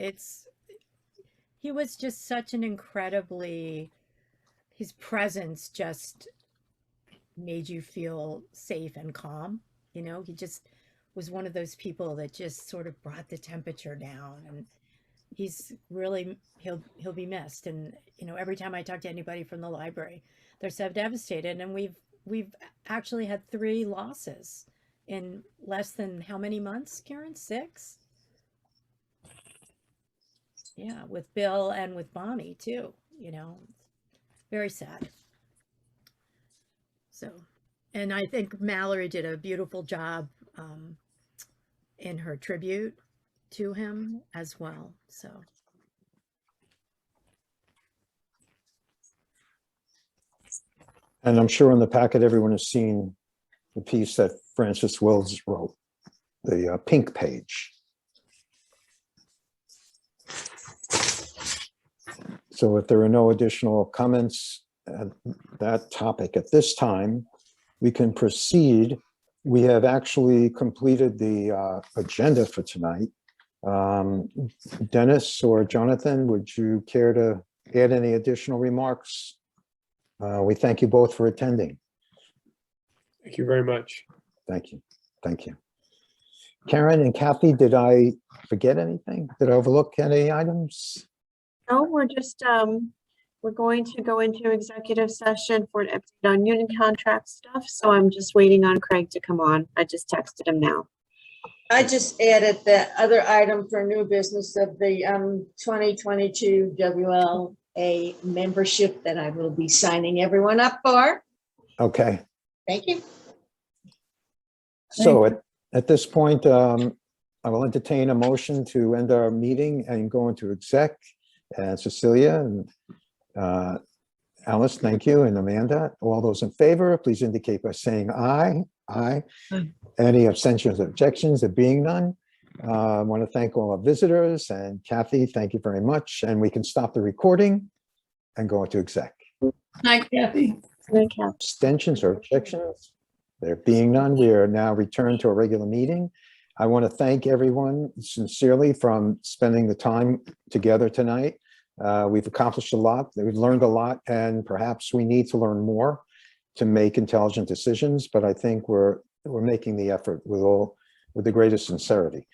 Speaker 2: he was just such an his presence just made you feel safe and calm. He just was one of those people that just sort of brought the temperature down, and he's really, he'll be missed. And, every time I talk to anybody from the library, they're so devastated. And we've actually had 3 losses in less than how many months, Karen? 6? Yeah, with Bill and with Bonnie too, very sad. So, and I think Mallory did a beautiful job in her tribute to him as well. So.
Speaker 1: And I'm sure in the packet, everyone has seen the piece that Francis Wills wrote, the pink page. So if there are no additional comments at that topic at this time, we can proceed. We have actually completed the agenda for tonight. Dennis or Jonathan, would you care to add any additional remarks? We thank you both for attending.
Speaker 13: Thank you very much.
Speaker 1: Thank you. Thank you. Karen and Kathy, did I forget anything? Did I overlook any items?
Speaker 3: No, we're just, we're going to go into executive session for an update on union contract stuff. So I'm just waiting on Craig to come on. I just texted him now.
Speaker 14: I just added the other item for new business of the 2022 WLA membership that I will be signing everyone up for.
Speaker 1: Okay.
Speaker 14: Thank you.
Speaker 1: So at this point, I will entertain a motion to end our meeting and go into exec. And Cecilia and Alice, thank you, and Amanda. All those in favor, please indicate by saying aye. Aye. Any abstentions or objections? There being none. I want to thank all our visitors, and Kathy, thank you very much. And we can stop the recording and go into exec.
Speaker 6: Hi, Kathy.
Speaker 1: Abstentions or objections? There being none, we are now returned to a regular meeting. I want to thank everyone sincerely from spending the time together tonight. We've accomplished a lot, we've learned a lot, and perhaps we need to learn more to make intelligent decisions, but I think we're making the effort with the greatest sincerity.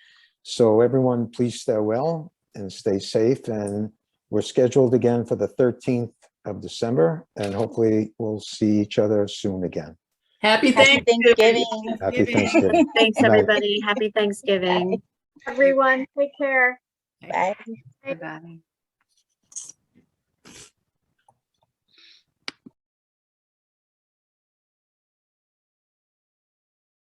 Speaker 1: So everyone, please stay well and stay safe, and we're scheduled again for the 13th of December, and hopefully we'll see each other soon again.
Speaker 6: Happy
Speaker 12: Thanksgiving.
Speaker 1: Happy Thanksgiving.
Speaker 3: Thanks,
Speaker 1: Good night.
Speaker 3: everybody. Happy Thanksgiving.
Speaker 8: Everyone, take care.
Speaker 12: Bye.
Speaker 7: Bye-bye.